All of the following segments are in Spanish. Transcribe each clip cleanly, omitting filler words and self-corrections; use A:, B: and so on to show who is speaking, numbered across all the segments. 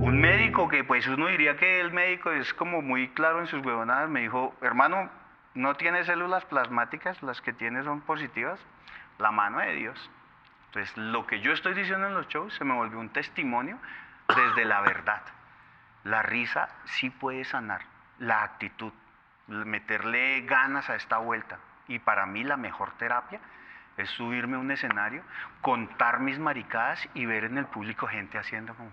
A: Un médico que pues uno diría que el médico es como muy claro en sus huevonadas, me dijo, hermano, no tiene células plasmáticas, las que tiene son positivas, la mano de Dios. Entonces, lo que yo estoy diciendo en los shows se me volvió un testimonio desde la verdad. La risa sí puede sanar, la actitud, meterle ganas a esta vuelta. Y para mí la mejor terapia es subirme a un escenario, contar mis maricadas y ver en el público gente haciendo como...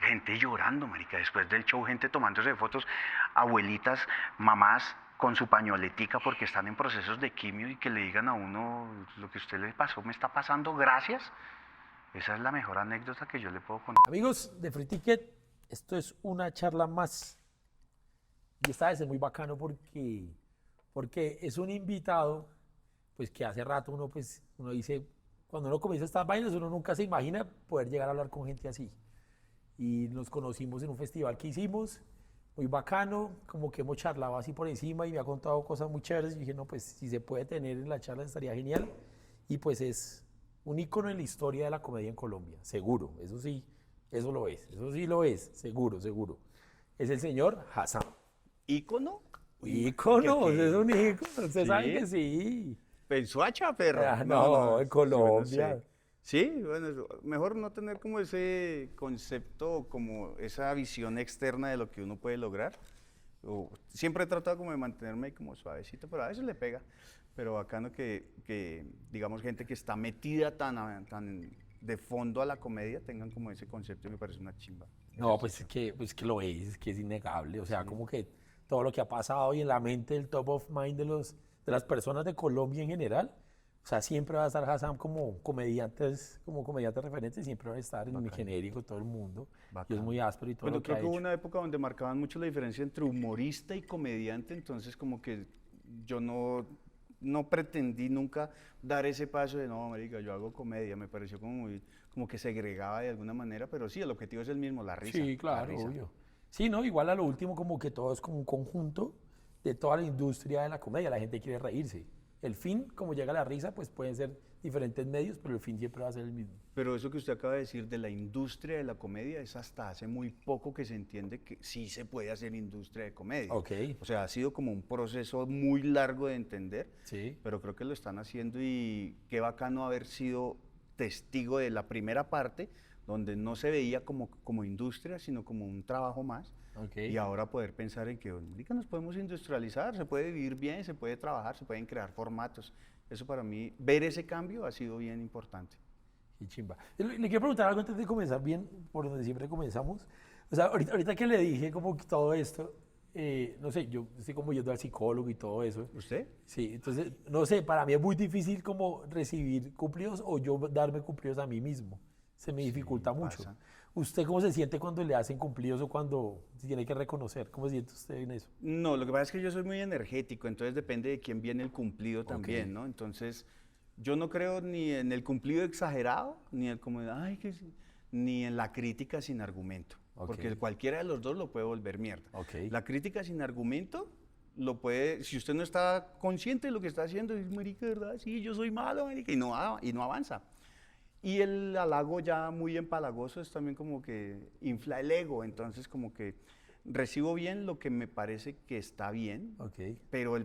A: Gente llorando, marica, después del show, gente tomándose fotos, abuelitas, mamás con su pañoletica porque están en procesos de quimio y que le digan a uno lo que a usted le pasó, me está pasando, gracias. Esa es la mejor anécdota que yo le puedo contar.
B: Amigos de Free Ticket, esto es una charla más. Y esta vez es muy bacano porque es un invitado, pues que hace rato uno dice, cuando uno comienza estas vainas, uno nunca se imagina poder llegar a hablar con gente así. Y nos conocimos en un festival que hicimos, muy bacano, como que hemos charlado así por encima y me ha contado cosas muy chéveres. Y dije, no, pues si se puede tener en la charla estaría genial. Y pues es un ícono en la historia de la comedia en Colombia, seguro, eso sí, eso lo es, eso sí lo es, seguro, seguro. Es el señor Hassan.
C: ¿Ícono?
B: Ícono, es un ícono, usted
C: ¿Sí?
B: sabe que sí.
C: Pensuacha, perro.
B: Ah, no, en Colombia.
C: Bueno, sí, bueno, mejor no tener como ese concepto, como esa visión externa de lo que uno puede lograr. Siempre he tratado como de mantenerme como suavecito, pero a veces le pega. Pero bacano que digamos, gente que está metida tan de fondo a la comedia tengan como ese concepto y me parece una chimba.
B: No, pues que lo es que es innegable. O sea, como que todo lo que ha pasado y en la mente, el top of mind de las personas de Colombia en general, o sea, siempre va a estar Hassan como comediantes referentes, siempre va a estar en el genérico todo el mundo. Y es muy áspero y todo
C: Bueno,
B: lo que
C: creo
B: ha
C: que hubo
B: hecho.
C: una época donde marcaban mucho la diferencia entre humorista y comediante, entonces como que yo no pretendí nunca dar ese paso de no, marica, yo hago comedia, me pareció como que segregaba de alguna manera, pero sí, el objetivo es el mismo, la risa.
B: Sí,
C: la
B: claro,
C: risa.
B: obvio. Sí, no, igual a lo último como que todo es como un conjunto de toda la industria de la comedia, la gente quiere reírse. El fin, como llega la risa, pues pueden ser diferentes medios, pero el fin siempre va a ser el mismo.
C: Pero eso que usted acaba de decir de la industria de la comedia es hasta hace muy poco que se entiende que sí se puede hacer industria de comedia.
B: Ok.
C: O sea, ha sido como un proceso muy largo de entender,
B: Sí.
C: pero creo que lo están haciendo y qué bacano haber sido testigo de la primera parte, donde no se veía como industria, sino como un trabajo más.
B: Okay.
C: Y ahora poder pensar en que marica, nos podemos industrializar, se puede vivir bien, se puede trabajar, se pueden crear formatos. Eso para mí, ver ese cambio ha sido bien importante.
B: Y chimba. Le quiero preguntar algo antes de comenzar bien, por donde siempre comenzamos. O sea, ahorita que le dije como que todo esto, no sé, yo estoy como yendo al psicólogo y todo eso.
C: ¿Usted?
B: Sí, entonces, no sé, para mí es muy difícil como recibir cumplidos o yo darme cumplidos a mí mismo. Se me dificulta mucho.
C: Pasa.
B: ¿Usted cómo se siente cuando le hacen cumplidos o cuando se tiene que reconocer? ¿Cómo se siente usted en eso?
C: No, lo que pasa es que yo soy muy energético, entonces depende de quién viene el cumplido también, ¿no? Entonces, yo no creo ni en el cumplido exagerado, ni en como, ay, ni en la crítica sin argumento, porque cualquiera de los dos lo puede volver mierda. La crítica sin argumento lo puede, si usted no está consciente de lo que está haciendo, dice, marica, ¿verdad? Sí, yo soy malo, marica, y no avanza. Y el halago ya muy empalagoso es también como que infla el ego, entonces como que recibo bien lo que me parece que está bien, pero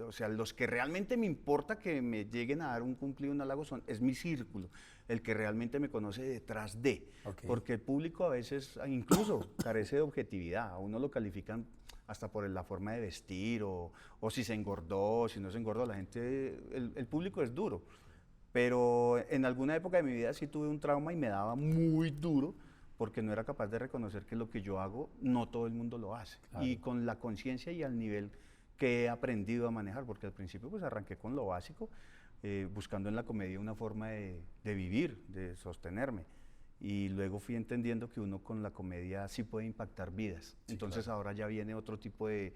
C: o sea, los que realmente me importa que me lleguen a dar un cumplido, un halago, es mi círculo, el que realmente me conoce detrás de, porque el público a veces incluso carece de objetividad, a uno lo califican hasta por la forma de vestir o si se engordó, si no se engordó, la gente, el público es duro. Pero en alguna época de mi vida sí tuve un trauma y me daba muy duro porque no era capaz de reconocer que lo que yo hago no todo el mundo lo hace. Claro. Y con la conciencia y al nivel que he aprendido a manejar, porque al principio pues arranqué con lo básico, buscando en la comedia una forma de vivir, de sostenerme. Y luego fui entendiendo que uno con la comedia sí puede impactar vidas. Sí, entonces claro. Ahora ya viene otro tipo de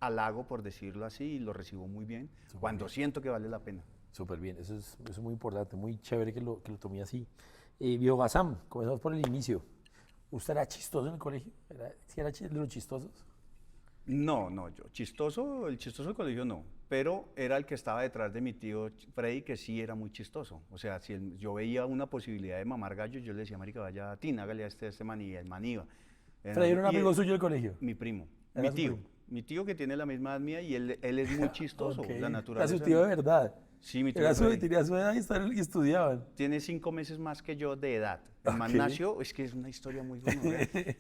C: halago, por decirlo así, y lo recibo muy bien, cuando siento que vale la pena.
B: Súper bien, eso es muy importante, muy chévere que lo tomé así. Viejo Gazam, comenzamos por el inicio. ¿Usted era chistoso en el colegio? ¿Sí era de los chistosos?
C: No, no, yo chistoso, el chistoso del colegio no, pero era el que estaba detrás de mi tío Freddy, que sí era muy chistoso. O sea, si yo veía una posibilidad de mamar gallo, yo le decía, marica, vaya a Tina, hágale a este man, y el man iba.
B: ¿Freddy era un amigo suyo del colegio?
C: Mi primo,
B: Era
C: mi
B: su
C: tío.
B: primo.
C: Mi tío que tiene la misma edad mía y él es muy chistoso,
B: Ok.
C: la
B: Era
C: naturaleza.
B: su tío de verdad.
C: Sí, mi tío
B: Era
C: Freddy.
B: tenía su edad y estudiaban.
C: Tiene 5 meses más que yo de edad. El man
B: Ok.
C: nació, es que es una historia muy buena.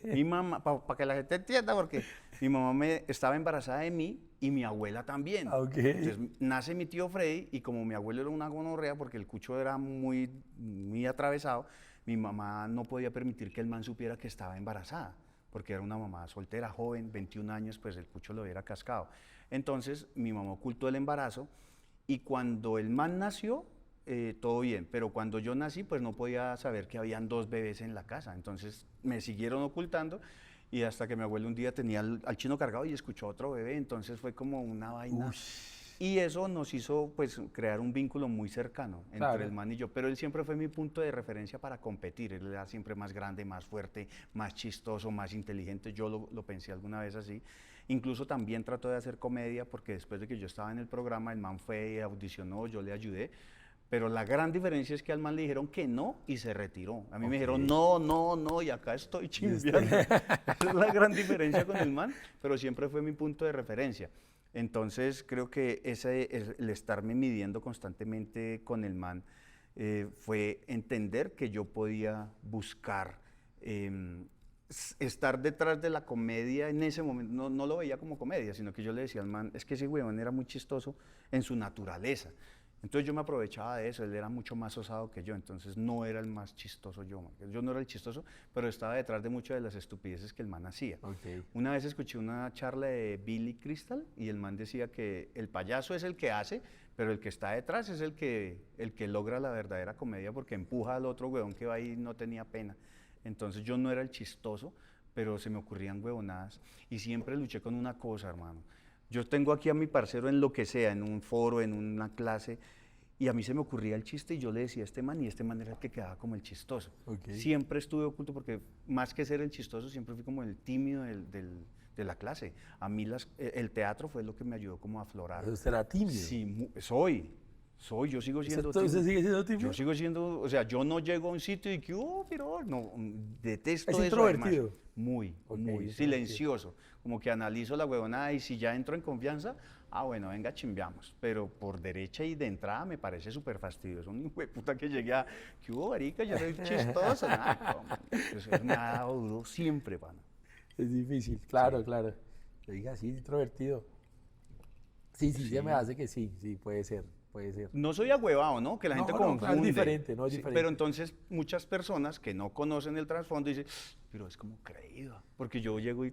C: Mi mamá, para que la gente entienda, porque mi mamá estaba embarazada de mí y mi abuela también.
B: Ah, ok.
C: Entonces nace mi tío Freddy y como mi abuelo era una gonorrea porque el cucho era muy, muy atravesado, mi mamá no podía permitir que el man supiera que estaba embarazada, porque era una mamá soltera, joven, 21 años, pues el cucho lo hubiera cascado. Entonces mi mamá ocultó el embarazo y cuando el man nació, todo bien, pero cuando yo nací, pues no podía saber que habían 2 bebés en la casa, entonces me siguieron ocultando y hasta que mi abuelo un día tenía al chino cargado y escuchó otro bebé, entonces fue como una vaina. Y eso nos hizo pues crear un vínculo muy cercano entre
B: Claro.
C: el man y yo, pero él siempre fue mi punto de referencia para competir, él era siempre más grande, más fuerte, más chistoso, más inteligente, yo lo pensé alguna vez así. Incluso también trató de hacer comedia porque después de que yo estaba en el programa, el man fue y audicionó, yo le ayudé, pero la gran diferencia es que al man le dijeron que no y se retiró. A mí me dijeron no, no, no y acá estoy chimbeando. Esa es la gran diferencia con el man, pero siempre fue mi punto de referencia. Entonces creo que el estarme midiendo constantemente con el man fue entender que yo podía buscar estar detrás de la comedia en ese momento. No, no lo veía como comedia, sino que yo le decía al man, es que ese huevón era muy chistoso en su naturaleza. Entonces yo me aprovechaba de eso, él era mucho más osado que yo, entonces no era el más chistoso yo. Yo no era el chistoso, pero estaba detrás de muchas de las estupideces que el man hacía.
B: Ok.
C: Una vez escuché una charla de Billy Crystal y el man decía que el payaso es el que hace, pero el que está detrás es el que logra la verdadera comedia porque empuja al otro huevón que va ahí y no tenía pena. Entonces yo no era el chistoso, pero se me ocurrían huevonadas y siempre luché con una cosa, hermano. Yo tengo aquí a mi parcero en lo que sea, en un foro, en una clase, y a mí se me ocurría el chiste y yo le decía a este man, y este man era el que quedaba como el chistoso.
B: Ok.
C: Siempre estuve oculto porque más que ser el chistoso, siempre fui como el tímido de la clase. A mí el teatro fue lo que me ayudó como a aflorar.
B: Usted era tímido.
C: Sí, yo sigo siendo
B: ¿Usted
C: tímido.
B: sigue siendo tímido?
C: Yo sigo siendo, o sea, yo no llego a un sitio y que, pero no, detesto
B: ¿Es
C: eso.
B: introvertido?
C: Además. Muy,
B: Ok,
C: muy
B: es
C: silencioso. Como que analizo la huevonada y si ya entro en confianza, bueno, venga, chimbeamos. Pero por derecha y de entrada me parece súper fastidioso. Un hijo de puta que llegue a, que hubo, marica, yo soy chistoso. Eso me ha dado duro siempre, pana.
B: Es difícil, claro, claro. Yo diga así, introvertido. Sí, se me hace que sí, puede ser.
C: No soy agüevado, ¿no? Que la gente confunde.
B: Claro, es diferente, no es
C: Sí,
B: diferente.
C: pero entonces muchas personas que no conocen el trasfondo dicen, pero es como creído. Porque yo llego y,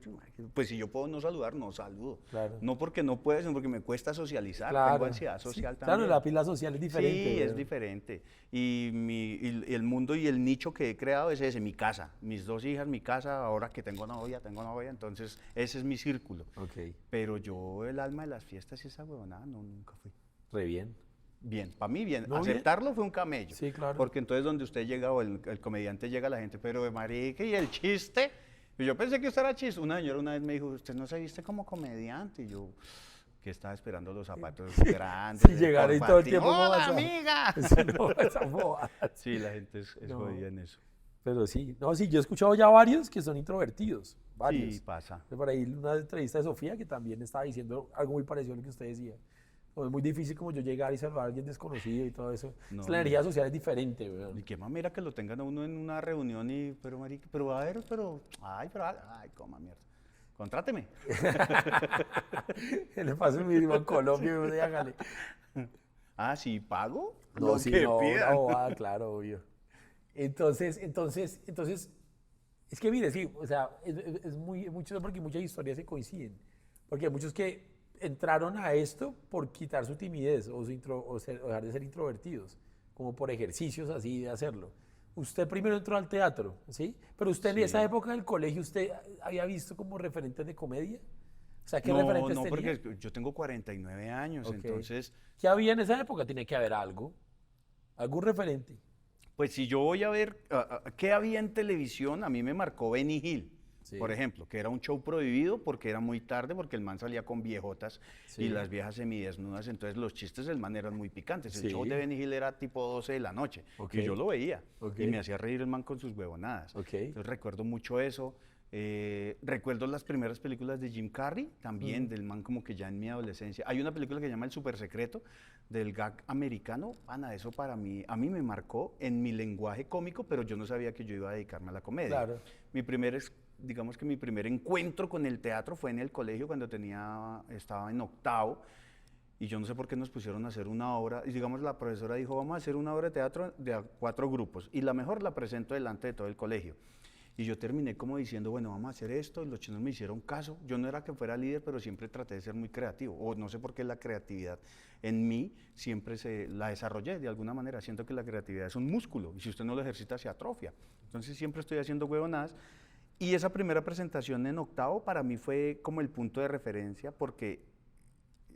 C: pues si yo puedo no saludar, no saludo.
B: Claro.
C: No porque no puedo, sino porque me cuesta socializar.
B: Claro.
C: Tengo ansiedad social
B: Sí,
C: también.
B: claro, la pila social es diferente.
C: Sí, es
B: ¿verdad?
C: diferente. Y el mundo y el nicho que he creado es ese, mi casa. Mis 2 hijas, mi casa, ahora que tengo novia, entonces ese es mi círculo.
B: Ok,
C: Pero yo, el alma de las fiestas y esa huevonada, no, nunca fui.
B: re bien.
C: Bien, para mí bien.
B: ¿No bien?
C: Aceptarlo fue un camello.
B: Sí, claro.
C: Porque entonces donde usted llega o el comediante llega, la gente, pero de marica, ¿y el chiste? Y yo pensé que usted era chiste. Una señora una vez me dijo, usted no se viste como comediante. Y yo, que estaba esperando los zapatos grandes.
B: Sí, llegar y todo el tiempo. ¿cómo
C: ¡Hola,
B: vas a-
C: amiga!
B: Sí, no, esa bobada.
C: Sí, la gente es
B: No.
C: jodida en eso.
B: Pero sí, no, sí, yo he escuchado ya varios que son introvertidos. Varios.
C: Sí, pasa.
B: Por ahí una entrevista de Sofía que también estaba diciendo algo muy parecido a lo que usted decía. Como es muy difícil como yo llegar y saludar a alguien desconocido y todo eso.
C: No,
B: La energía social es diferente, weón.
C: Y qué mamera que lo tengan a uno en una reunión y, pero marica, pero a ver, ay, coma mierda. Contráteme.
B: Le pasa un mismo en Colombia y uno hágale.
C: Ah, ¿sí pago?
B: No,
C: Lo
B: sí,
C: que
B: no, una
C: pidan.
B: bobada, claro, obvio. Entonces, es que mire, sí, o sea, es muy chido porque muchas historias se coinciden. Porque hay muchos que entraron a esto por quitar su timidez o dejar de ser introvertidos, como por ejercicios así de hacerlo. Usted primero entró al teatro, ¿sí? Pero usted en
C: Sí.
B: esa época del colegio, ¿usted había visto como referentes de comedia? O sea, ¿qué
C: No,
B: referentes
C: no,
B: tenía?
C: porque yo tengo 49 años,
B: Ok.
C: entonces,
B: ¿Qué había en esa época? Tiene que haber algo. ¿Algún referente?
C: Pues si yo voy a ver qué había en televisión, a mí me marcó Benny Hill.
B: Sí.
C: Por ejemplo, que era un show prohibido porque era muy tarde, porque el man salía con viejotas
B: Sí.
C: y las viejas semidesnudas, entonces los chistes del man eran muy picantes. El
B: Sí.
C: show de Benny Hill era tipo 12 de la noche
B: Ok.
C: y yo lo veía
B: Ok.
C: y me hacía reír el man con sus huevonadas.
B: Ok.
C: Entonces recuerdo mucho eso. Recuerdo las primeras películas de Jim Carrey, también del man como que ya en mi adolescencia. Hay una película que se llama El Super Secreto, del gag americano. Ana, eso para mí, a mí me marcó en mi lenguaje cómico, pero yo no sabía que yo iba a dedicarme a la comedia.
B: Claro.
C: Digamos que mi primer encuentro con el teatro fue en el colegio cuando estaba en octavo. Y yo no sé por qué nos pusieron a hacer una obra, y digamos la profesora dijo, vamos a hacer una obra de teatro de a 4 grupos, y la mejor la presento delante de todo el colegio. Y yo terminé como diciendo, bueno, vamos a hacer esto, y los chinos me hicieron caso. Yo no era que fuera líder, pero siempre traté de ser muy creativo, o no sé por qué la creatividad en mí siempre la desarrollé de alguna manera. Siento que la creatividad es un músculo, y si usted no lo ejercita se atrofia. Entonces siempre estoy haciendo huevonadas. Y esa primera presentación en octavo para mí fue como el punto de referencia, porque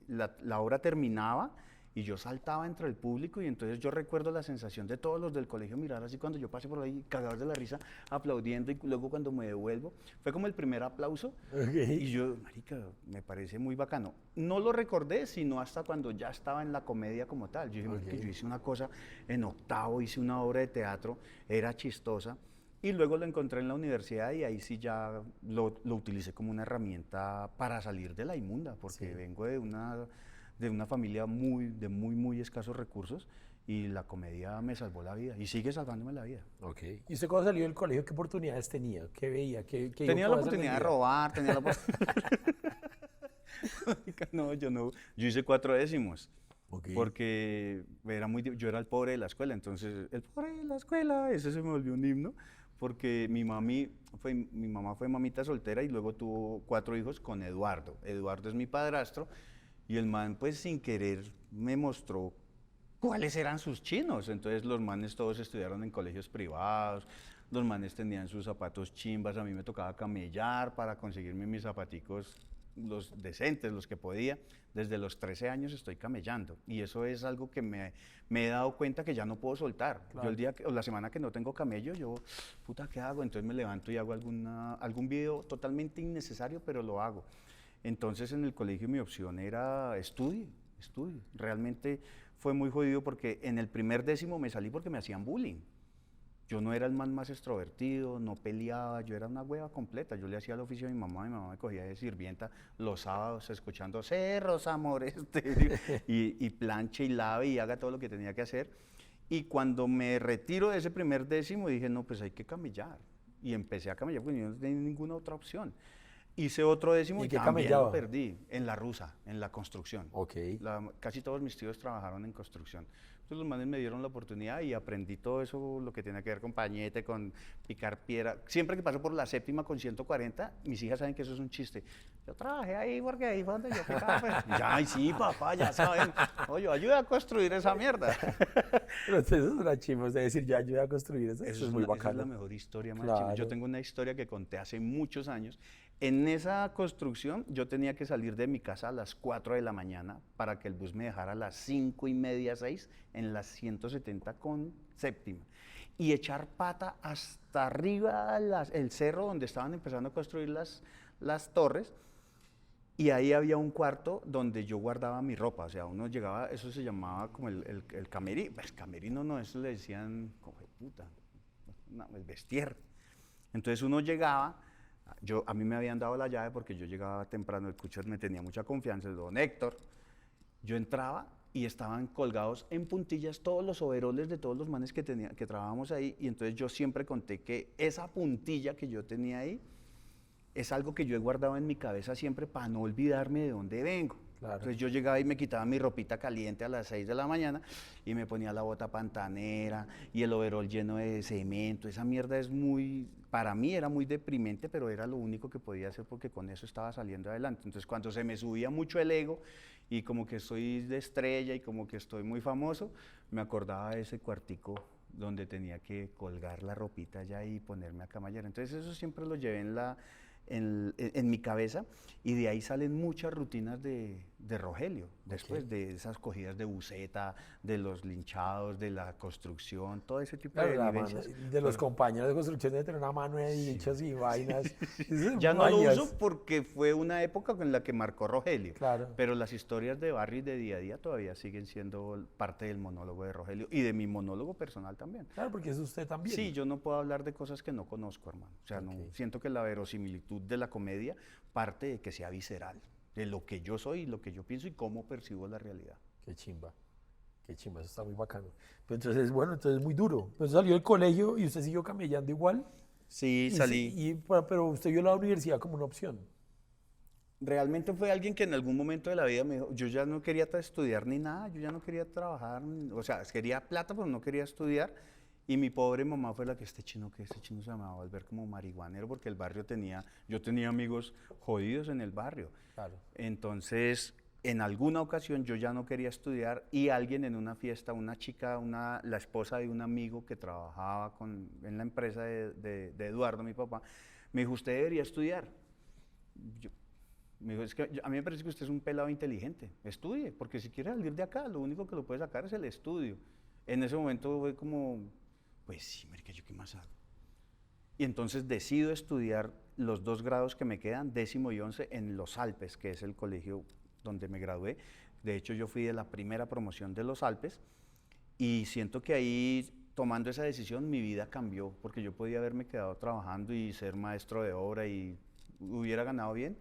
C: la obra terminaba y yo saltaba entre el público y entonces yo recuerdo la sensación de todos los del colegio mirar así cuando yo pasé por ahí cagados de la risa aplaudiendo y luego cuando me devuelvo fue como el primer aplauso y yo, marica, me parece muy bacano. No lo recordé sino hasta cuando ya estaba en la comedia como tal. Yo dije, marica, yo hice una cosa en octavo, hice una obra de teatro, era chistosa. Y luego lo encontré en la universidad y ahí sí ya lo utilicé como una herramienta para salir de la inmunda, porque vengo de una familia muy escasos recursos y la comedia me salvó la vida y sigue salvándome la vida.
B: Ok. ¿Y usted cuando salió del colegio qué oportunidades tenía? ¿Qué veía? ¿Qué
C: Tenía
B: iba
C: la
B: a hacer en
C: oportunidad
B: la
C: de
B: vida?
C: robar, tenía la No, yo hice 4 décimos.
B: Ok.
C: Porque yo era el pobre de la escuela, entonces el pobre de la escuela, ese se me volvió un himno, porque mi mamá fue mamita soltera y luego tuvo 4 hijos con Eduardo. Eduardo es mi padrastro y el man pues sin querer me mostró cuáles eran sus chinos. Entonces los manes todos estudiaron en colegios privados, los manes tenían sus zapatos chimbas, a mí me tocaba camellar para conseguirme mis zapaticos, los decentes, los que podía. Desde los 13 años estoy camellando y eso es algo que me he dado cuenta que ya no puedo soltar.
B: Claro.
C: Yo el día o la semana que no tengo camello, yo, puta, ¿qué hago? Entonces me levanto y hago algún video totalmente innecesario, pero lo hago. Entonces en el colegio mi opción era estudie. Realmente fue muy jodido porque en el primer décimo me salí porque me hacían bullying. Yo no era el man más extrovertido, no peleaba, yo era una hueva completa. Yo le hacía el oficio a mi mamá me cogía de sirvienta los sábados escuchando cerros, amores, y planche y lave y haga todo lo que tenía que hacer. Y cuando me retiro de ese primer décimo dije, no, pues hay que camellar. Y empecé a camellar porque yo no tenía ninguna otra opción. Hice otro décimo
B: ¿Y
C: y
B: qué
C: también
B: camellaba?
C: lo perdí, en la rusa, en la construcción.
B: Ok.
C: Casi todos mis tíos trabajaron en construcción. Entonces los manes me dieron la oportunidad y aprendí todo eso, lo que tiene que ver con pañete, con picar piedra. Siempre que paso por la séptima con 140, mis hijas saben que eso es un chiste. Yo trabajé ahí porque ahí fue donde yo picaba. Pues. Ya, ay, sí, papá, ya saben. Oye, ayuda a construir esa mierda.
B: Pero eso es una chimba, es decir, yo ayudé a construir eso. Eso es muy
C: Esa es
B: bacano.
C: la mejor historia, más
B: Claro.
C: chimba. Yo tengo una historia que conté hace muchos años. En esa construcción yo tenía que salir de mi casa a las 4 de la mañana para que el bus me dejara a las 5:30, 6 en las 170 con séptima. Y echar pata hasta arriba el cerro donde estaban empezando a construir las torres. Y ahí había un cuarto donde yo guardaba mi ropa. O sea, uno llegaba, eso se llamaba como el camerino. Pues camerino no, eso le decían, como de puta, no, el vestier. Entonces uno llegaba. A mí me habían dado la llave porque yo llegaba temprano, el Cucher me tenía mucha confianza, el don Héctor. Yo entraba y estaban colgados en puntillas todos los overoles de todos los manes que trabajábamos ahí, y entonces yo siempre conté que esa puntilla que yo tenía ahí es algo que yo he guardado en mi cabeza siempre para no olvidarme de dónde vengo.
B: Claro.
C: Entonces yo llegaba y me quitaba mi ropita caliente a las 6 de la mañana y me ponía la bota pantanera y el overol lleno de cemento. Esa mierda para mí era muy deprimente, pero era lo único que podía hacer porque con eso estaba saliendo adelante. Entonces cuando se me subía mucho el ego y como que estoy de estrella y como que estoy muy famoso, me acordaba de ese cuartico donde tenía que colgar la ropita allá y ponerme a camallar. Entonces eso siempre lo llevé en mi cabeza, y de ahí salen muchas rutinas de de Rogelio, después de esas cogidas de buceta, de los linchados, de la construcción, todo ese tipo
B: Claro,
C: de
B: la
C: vivencias.
B: mano de los compañeros de construcción de tener una mano de dichos y vainas.
C: Ya no lo
B: mañas.
C: uso porque fue una época en la que marcó Rogelio,
B: Claro.
C: pero las historias de barrio y de día a día todavía siguen siendo parte del monólogo de Rogelio y de mi monólogo personal también.
B: Claro, porque es usted también.
C: Sí, yo no puedo hablar de cosas que no conozco, hermano. O sea, no, siento que la verosimilitud de la comedia parte de que sea visceral, de lo que yo soy, lo que yo pienso y cómo percibo la realidad.
B: Qué chimba, eso está muy bacano. Pero entonces, bueno, entonces muy duro. Entonces salió del colegio y usted siguió camellando igual.
C: Sí, salí.
B: Pero usted vio la universidad como una opción.
C: Realmente fue alguien que en algún momento de la vida me dijo, yo ya no quería estudiar ni nada, yo ya no quería trabajar, o sea, quería plata, pero no quería estudiar. Y mi pobre mamá fue la que este chino se llamaba volver como marihuanero, porque el barrio yo tenía amigos jodidos en el barrio.
B: Claro.
C: Entonces, en alguna ocasión yo ya no quería estudiar y alguien en una fiesta, una chica, la esposa de un amigo que trabajaba en la empresa de Eduardo, mi papá, me dijo, usted debería estudiar. Me dijo, es que a mí me parece que usted es un pelado inteligente, estudie, porque si quiere salir de acá, lo único que lo puede sacar es el estudio. En ese momento fue como, pues sí, marica, ¿yo qué más hago? Y entonces decido estudiar los 2 grados que me quedan, 10º y 11, en Los Alpes, que es el colegio donde me gradué. De hecho, yo fui de la primera promoción de Los Alpes y siento que ahí, tomando esa decisión, mi vida cambió, porque yo podía haberme quedado trabajando y ser maestro de obra y hubiera ganado bien,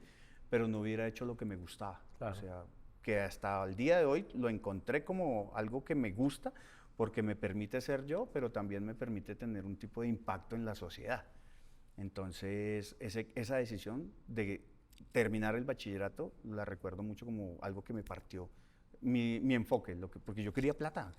C: pero no hubiera hecho lo que me gustaba.
B: Claro.
C: O sea, que hasta el día de hoy lo encontré como algo que me gusta, porque me permite ser yo, pero también me permite tener un tipo de impacto en la sociedad. Entonces, esa decisión de terminar el bachillerato la recuerdo mucho como algo que me partió mi enfoque, porque yo quería plata.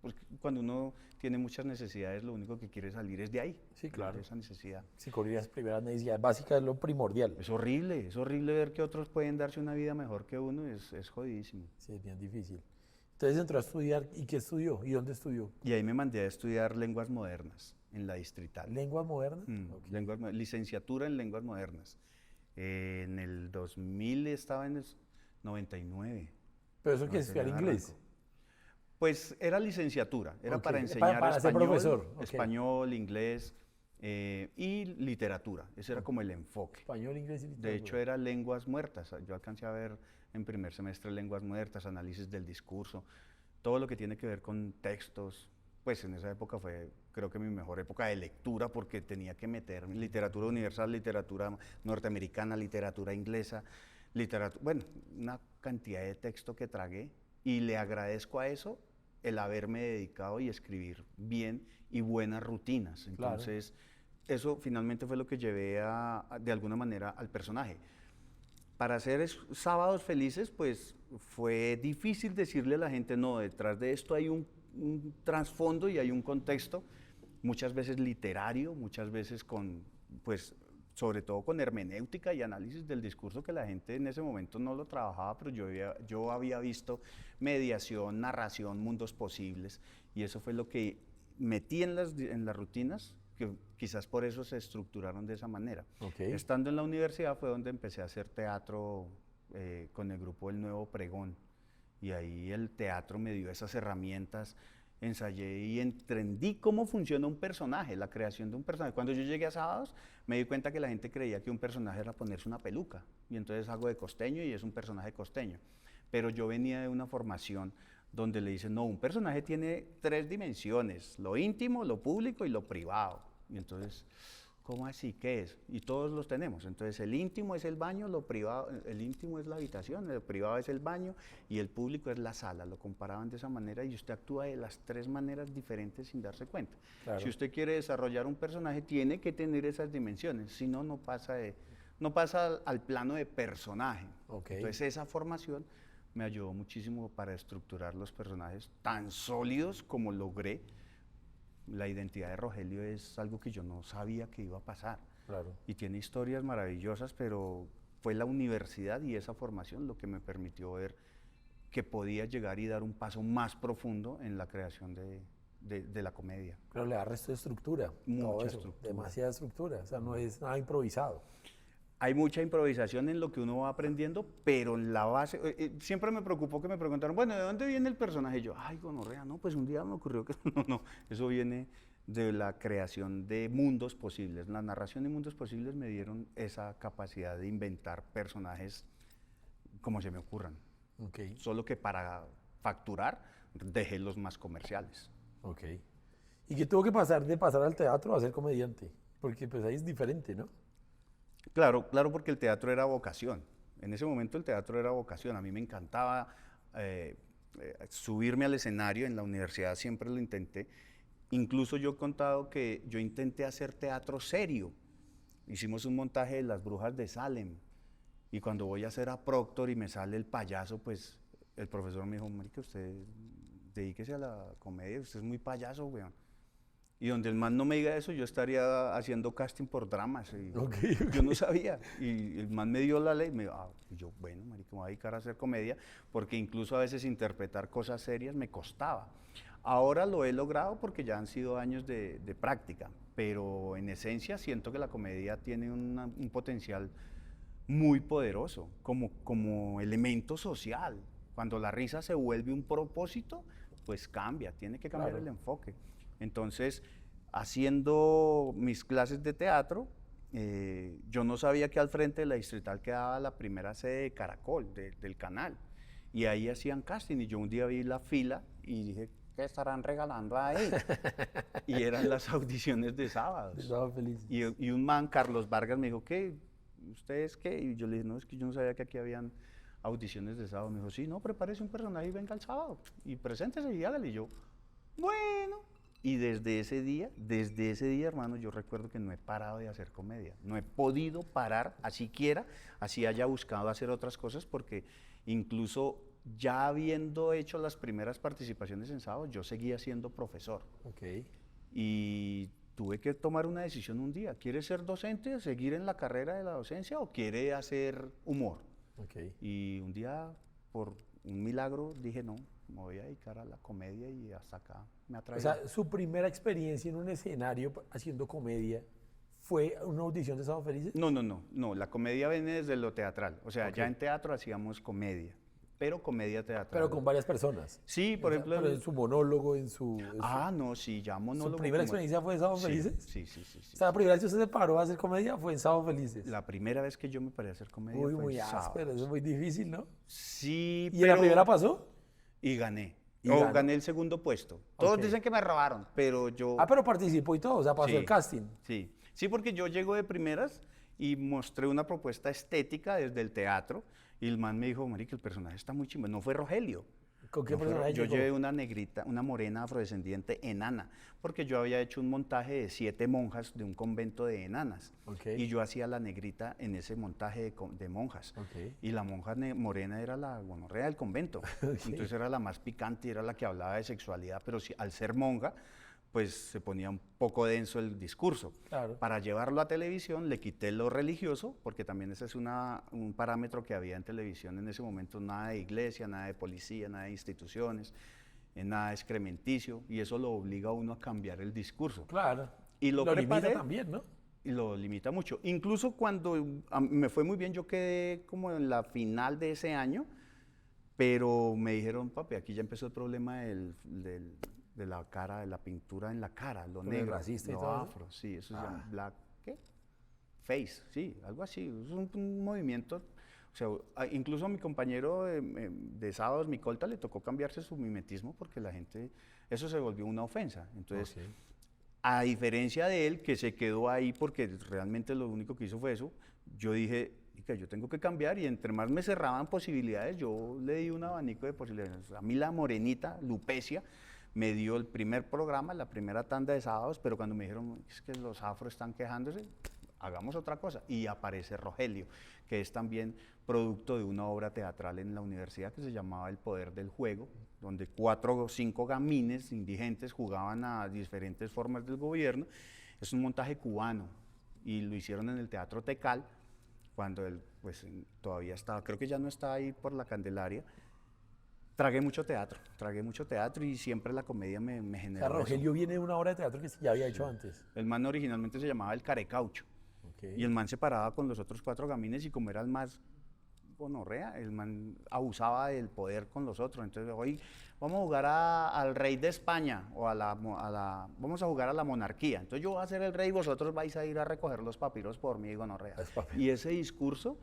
C: Porque cuando uno tiene muchas necesidades, lo único que quiere salir es de ahí,
B: Sí, claro.
C: de esa necesidad.
B: Si cubrir las primeras necesidades básicas es lo primordial.
C: Es horrible ver que otros pueden darse una vida mejor que uno, es jodidísimo.
B: Sí, es bien difícil. Entonces entró a estudiar, ¿y qué estudió? ¿Y dónde estudió?
C: Y ahí me mandé a estudiar lenguas modernas en la Distrital.
B: ¿Lenguas modernas?
C: Licenciatura en lenguas modernas. En el 2000 estaba en el 99.
B: ¿Pero eso qué es estudiar inglés?
C: Pues era licenciatura, era para
B: Para
C: enseñar
B: ser
C: español,
B: profesor.
C: español, inglés y literatura. Ese era como el enfoque.
B: Español, inglés y literatura.
C: De hecho, era lenguas muertas. Yo alcancé a ver en primer semestre lenguas muertas, análisis del discurso, todo lo que tiene que ver con textos. Pues en esa época fue, creo que mi mejor época de lectura, porque tenía que meter literatura universal, literatura norteamericana, literatura inglesa, bueno, una cantidad de texto que tragué, y le agradezco a eso el haberme dedicado y escribir bien y buenas rutinas. Entonces, eso finalmente fue lo que llevé de alguna manera al personaje. Para hacer sábados felices, pues fue difícil decirle a la gente, no, detrás de esto hay un trasfondo y hay un contexto, muchas veces literario, muchas veces pues, sobre todo con hermenéutica y análisis del discurso, que la gente en ese momento no lo trabajaba, pero yo había visto mediación, narración, mundos posibles, y eso fue lo que metí en las rutinas, que quizás por eso se estructuraron de esa manera. Estando en la universidad fue donde empecé a hacer teatro con el grupo El Nuevo Pregón, y ahí el teatro me dio esas herramientas, ensayé y entendí cómo funciona un personaje, la creación de un personaje. Cuando yo llegué a Sábados, me di cuenta que la gente creía que un personaje era ponerse una peluca, y entonces hago de costeño y es un personaje costeño. Pero yo venía de una formación donde le dicen, no, un personaje tiene 3 dimensiones, lo íntimo, lo público y lo privado. Y entonces, ¿cómo así? ¿Qué es? Y todos los tenemos. Entonces, el íntimo es el baño, lo privado, el íntimo es la habitación, el privado es el baño y el público es la sala. Lo comparaban de esa manera y usted actúa de las 3 maneras diferentes sin darse cuenta. Claro. Si usted quiere desarrollar un personaje, tiene que tener esas dimensiones, si no, no pasa al plano de personaje. Entonces, esa formación me ayudó muchísimo para estructurar los personajes tan sólidos como logré. La identidad de Rogelio es algo que yo no sabía que iba a pasar. Claro. Y tiene historias maravillosas, pero fue la universidad y esa formación lo que me permitió ver que podía llegar y dar un paso más profundo en la creación de la comedia.
B: Pero le da resto de estructura.
C: Mucha estructura.
B: Demasiada estructura, o sea, no es nada improvisado.
C: hay mucha improvisación en lo que uno va aprendiendo, pero en la base, siempre me preocupó que me preguntaron, bueno, ¿de dónde viene el personaje? Y yo, ay, gonorrea, no, pues un día me ocurrió que no, eso viene de la creación de mundos posibles. La narración de mundos posibles me dieron esa capacidad de inventar personajes como se me ocurran.
B: Ok,
C: Solo que para facturar dejé los más comerciales.
B: ok. ¿Y qué tuvo que pasar de pasar al teatro a ser comediante? Porque pues ahí es diferente, ¿no?
C: Claro, claro, porque el teatro era vocación. En ese momento el teatro era vocación. A mí me encantaba subirme al escenario. En la universidad siempre lo intenté. Incluso yo he contado que yo intenté hacer teatro serio. Hicimos un montaje de Las Brujas de Salem. Y cuando voy a hacer a Proctor y me sale el payaso, pues el profesor me dijo, marica, usted dedíquese a la comedia, usted es muy payaso, weón. Y donde el man no me diga eso, yo estaría haciendo casting por dramas. Y
B: Ok,
C: yo no sabía. Y el man me dio la ley. Me dijo, y yo, bueno, marica, me voy a dedicar a hacer comedia, porque incluso a veces interpretar cosas serias me costaba. Ahora lo he logrado porque ya han sido años de práctica, pero en esencia siento que la comedia tiene un potencial muy poderoso como elemento social. Cuando la risa se vuelve un propósito, pues cambia, tiene que cambiar
B: Claro.
C: el enfoque. Entonces, haciendo mis clases de teatro, yo no sabía que al frente de la Distrital quedaba la primera sede de Caracol, del canal, y ahí hacían casting, y yo un día vi la fila y dije, ¿qué estarán regalando ahí? Y eran las audiciones de sábados.
B: Estaba feliz.
C: Y un man, Carlos Vargas, me dijo, ¿qué? ¿Ustedes qué? Y yo le dije, no, es que yo no sabía que aquí habían audiciones de sábado. Me dijo, sí, no, prepárese un personaje y venga el sábado. Y preséntese y hágale. Y yo, bueno. Y desde ese día, hermano, yo recuerdo que no he parado de hacer comedia. No he podido parar, así quiera, así haya buscado hacer otras cosas, porque incluso ya habiendo hecho las primeras participaciones en sábado, yo seguía siendo profesor.
B: Ok.
C: Y tuve que tomar una decisión un día. ¿Quiere ser docente, seguir en la carrera de la docencia o quiere hacer humor?
B: Ok.
C: Y un día, por un milagro, dije no, me voy a dedicar a la comedia y hasta acá me ha
B: O
C: traído.
B: sea, su primera experiencia en un escenario haciendo comedia fue una audición de Sábado Felices.
C: No, la comedia viene desde lo teatral. O sea,
B: Ok.
C: ya en teatro hacíamos comedia, pero comedia teatral.
B: Pero con varias personas.
C: Sí, por
B: O sea,
C: ejemplo.
B: pero en su monólogo, en su.
C: No, sí, ya
B: ¿Su
C: monólogo.
B: primera experiencia fue de Sábado
C: Sí,
B: Felices?
C: sí.
B: O sea, la primera vez que usted se paró a hacer comedia fue en Sábado Felices.
C: La primera vez que yo me paré a hacer comedia
B: Uy,
C: fue
B: muy
C: en
B: áspero,
C: sábados.
B: eso es muy difícil, ¿no?
C: Sí,
B: ¿Y en la primera pasó?
C: Y gané.
B: Y
C: O
B: ganó.
C: gané el segundo puesto. Todos
B: Ok.
C: dicen que me robaron, pero yo...
B: Ah, pero participó y todo, o sea, pasó
C: Sí,
B: el casting.
C: Sí. Sí, porque yo llego de primeras y mostré una propuesta estética desde el teatro y el man me dijo, marica, el personaje está muy chimba. No fue Rogelio.
B: ¿Con qué
C: No fue
B: personaje
C: Yo
B: llegó?
C: llevé una negrita, una morena afrodescendiente enana, porque yo había hecho un montaje de 7 monjas de un convento de enanas.
B: Ok.
C: Y yo hacía la negrita en ese montaje de monjas.
B: Ok.
C: Y la monja morena era la gonorrea del convento. Entonces era la más picante, era la que hablaba de sexualidad, pero al ser monja, pues se ponía un poco denso el discurso.
B: Claro.
C: Para llevarlo a televisión le quité lo religioso, porque también ese es un parámetro que había en televisión en ese momento, nada de iglesia, nada de policía, nada de instituciones, nada de excrementicio, y eso lo obliga a uno a cambiar el discurso.
B: Claro.
C: Y lo
B: limita
C: preparé.
B: también, ¿no?
C: Y lo limita mucho. Incluso cuando me fue muy bien, yo quedé como en la final de ese año, pero me dijeron, papi, aquí ya empezó el problema de la cara, de la pintura en la cara, lo
B: Con el
C: negro,
B: racista y
C: lo
B: todo eso.
C: afro, sí, eso se llama black, ¿qué? Face, sí, algo así, es un movimiento, o sea, incluso a mi compañero de sábados, mi colta, le tocó cambiarse su mimetismo porque la gente, eso se volvió una ofensa, entonces...
B: Ok.
C: A diferencia de él, que se quedó ahí porque realmente lo único que hizo fue eso, yo dije, que yo tengo que cambiar y entre más me cerraban posibilidades, yo le di un abanico de posibilidades. A mí la morenita, Lupecia, me dio el primer programa, la primera tanda de sábados, pero cuando me dijeron, es que los afros están quejándose, hagamos otra cosa. Y aparece Rogelio, que es también producto de una obra teatral en la universidad que se llamaba El Poder del Juego, donde 4 o 5 gamines indigentes jugaban a diferentes formas del gobierno. Es un montaje cubano y lo hicieron en el Teatro Tecal, cuando él pues, todavía estaba, creo que ya no está ahí por la Candelaria. Tragué mucho teatro y siempre la comedia me
B: O
C: generó
B: sea,
C: eso.
B: Rogelio viene de una obra de teatro que ya había hecho antes.
C: El man originalmente se llamaba El Carecaucho. Y el man se paraba con los otros 4 gamines y como era el más gonorrea, el man abusaba del poder con los otros. Entonces, hoy vamos a jugar al rey de España o vamos a jugar a la monarquía. Entonces yo voy a ser el rey y vosotros vais a ir a recoger los papiros por mí, gonorrea. Y ese discurso,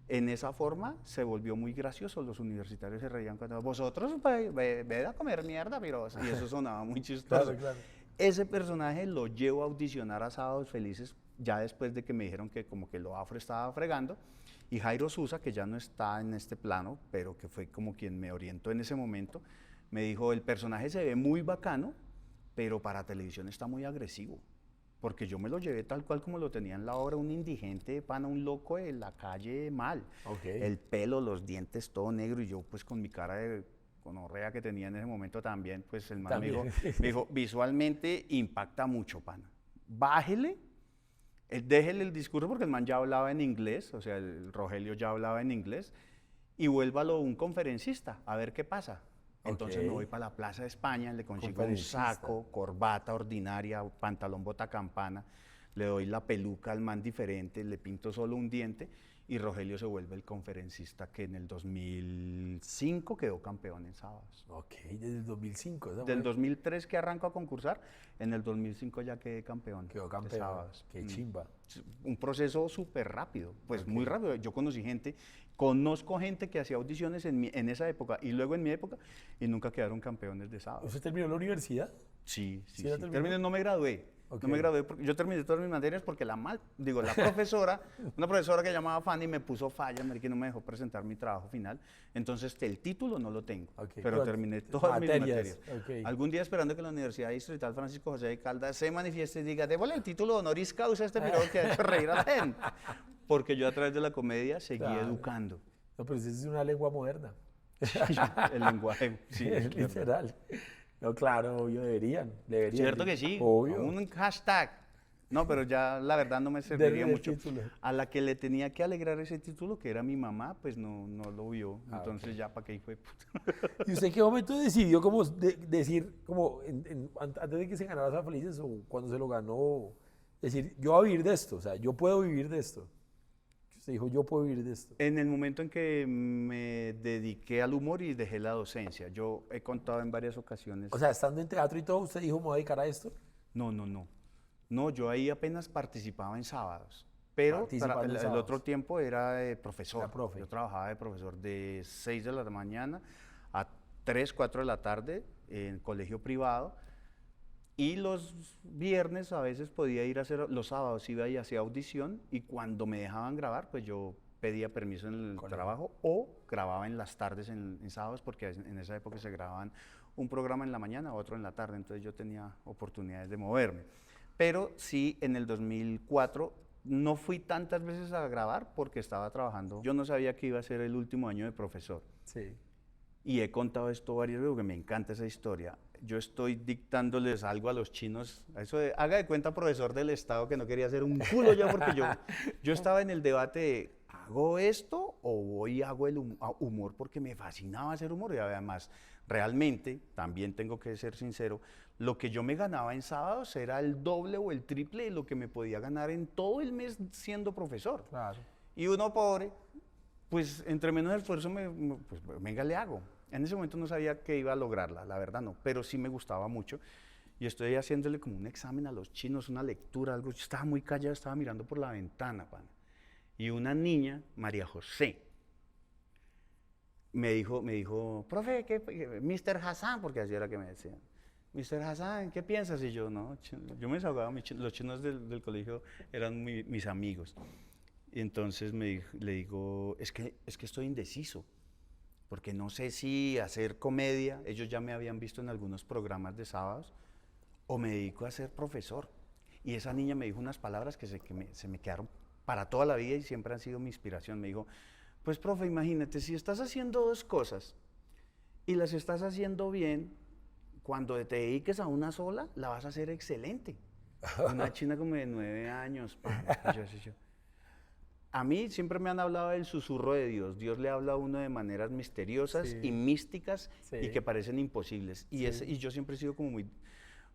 C: en esa forma, se volvió muy gracioso. Los universitarios se reían cuando vosotros ve a comer mierda, pero y eso sonaba muy chistoso.
B: Claro, claro.
C: Ese personaje lo llevo a audicionar a Sábados Felices ya después de que me dijeron que como que lo afro estaba fregando. Y Jairo Sousa, que ya no está en este plano, pero que fue como quien me orientó en ese momento, me dijo, el personaje se ve muy bacano, pero para televisión está muy agresivo. Porque yo me lo llevé tal cual como lo tenía en la obra, un indigente, pana, un loco de la calle mal. El pelo, los dientes, todo negro, y yo pues con mi cara de gonorrea que tenía en ese momento también, pues el man me dijo, visualmente impacta mucho, pana. Bájele. Déjele el discurso porque el man ya hablaba en inglés, o sea, el Rogelio ya hablaba en inglés, y vuélvalo un conferencista, a ver qué pasa. Entonces me voy para la Plaza de España, le consigo un saco, corbata ordinaria, pantalón botacampana, le doy la peluca al man diferente, le pinto solo un diente, y Rogelio se vuelve el conferencista que en el 2005 quedó campeón en Sábados.
B: Ok, desde el 2005.
C: Del 2003 que arranco a concursar, en el 2005 ya quedé campeón.
B: Quedó campeón.
C: De Sábados.
B: Qué chimba.
C: Un proceso súper rápido, pues muy rápido. Yo conozco gente que hacía audiciones en esa época y luego en mi época y nunca quedaron campeones de Sábados.
B: ¿Usted terminó la universidad?
C: Sí.
B: Terminé,
C: no me gradué. No me gradué, yo terminé todas mis materias porque la profesora, una profesora que llamaba Fanny me puso falla, que no me dejó presentar mi trabajo final. Entonces el título no lo tengo, pero terminé todas mis materias. Algún día esperando que la Universidad Distrital Francisco José de Caldas se manifieste y diga, démosle el título honoris causa a este piro que ha hecho reír a la gente. Porque yo a través de la comedia seguí educando.
B: No, pero eso es una lengua moderna.
C: El lenguaje, sí.
B: Es literal. No, claro, obvio, deberían.
C: Cierto que sí,
B: obvio.
C: Un hashtag. No, pero ya la verdad no me serviría mucho. A la que le tenía que alegrar ese título, que era mi mamá, pues no lo vio. Entonces ya para qué fue.
B: ¿Y usted en qué momento decidió como decir, como antes de que se ganara Sábados Felices o cuando se lo ganó, decir, yo voy a vivir de esto, o sea, yo puedo vivir de esto? Usted dijo, yo puedo vivir de esto.
C: En el momento en que me dediqué al humor y dejé la docencia, yo he contado en varias ocasiones.
B: O sea, estando en teatro y todo, ¿usted dijo, me voy a dedicar a esto?
C: No. No, yo ahí apenas participaba en Sábados. Pero el otro tiempo era de profesor. Yo trabajaba de profesor de 6 de la mañana a 3, 4 de la tarde en colegio privado. Y los viernes a veces podía ir a hacer, los sábados iba y hacía audición y cuando me dejaban grabar, pues yo pedía permiso en el trabajo o grababa en las tardes en sábados porque en esa época se grababan un programa en la mañana, otro en la tarde, entonces yo tenía oportunidades de moverme. Pero sí, en el 2004 no fui tantas veces a grabar porque estaba trabajando. Yo no sabía que iba a ser el último año de profesor.
B: Sí.
C: Y he contado esto varias veces porque me encanta esa historia. Yo estoy dictándoles algo a los chinos, eso de, haga de cuenta profesor del Estado que no quería hacer un culo ya porque yo estaba en el debate de, ¿hago esto o voy y hago el humor? Porque me fascinaba hacer humor y además realmente, también tengo que ser sincero, lo que yo me ganaba en sábados era el doble o el triple de lo que me podía ganar en todo el mes siendo profesor.
B: Claro.
C: Y uno pobre, pues entre menos esfuerzo, pues venga, le hago. En ese momento no sabía que iba a lograrla, la verdad no, pero sí me gustaba mucho. Y estoy haciéndole como un examen a los chinos, una lectura, algo. Yo estaba muy callado, estaba mirando por la ventana, pana. Y una niña, María José, me dijo, profe, Mr. Hassan, porque así era que me decían. Mr. Hassan, ¿qué piensas? Y yo, no, yo me desahogaba, los chinos del colegio eran mis amigos. Y entonces le digo, es que estoy indeciso, porque no sé si hacer comedia, ellos ya me habían visto en algunos programas de sábados, o me dedico a ser profesor. Y esa niña me dijo unas palabras que se me quedaron para toda la vida y siempre han sido mi inspiración. Me dijo, pues profe, imagínate, si estás haciendo dos cosas y las estás haciendo bien, cuando te dediques a una sola, la vas a hacer excelente. Una china como de 9 años. A mí siempre me han hablado del susurro de Dios. Dios le habla a uno de maneras misteriosas y místicas y que parecen imposibles. Y yo siempre he sido como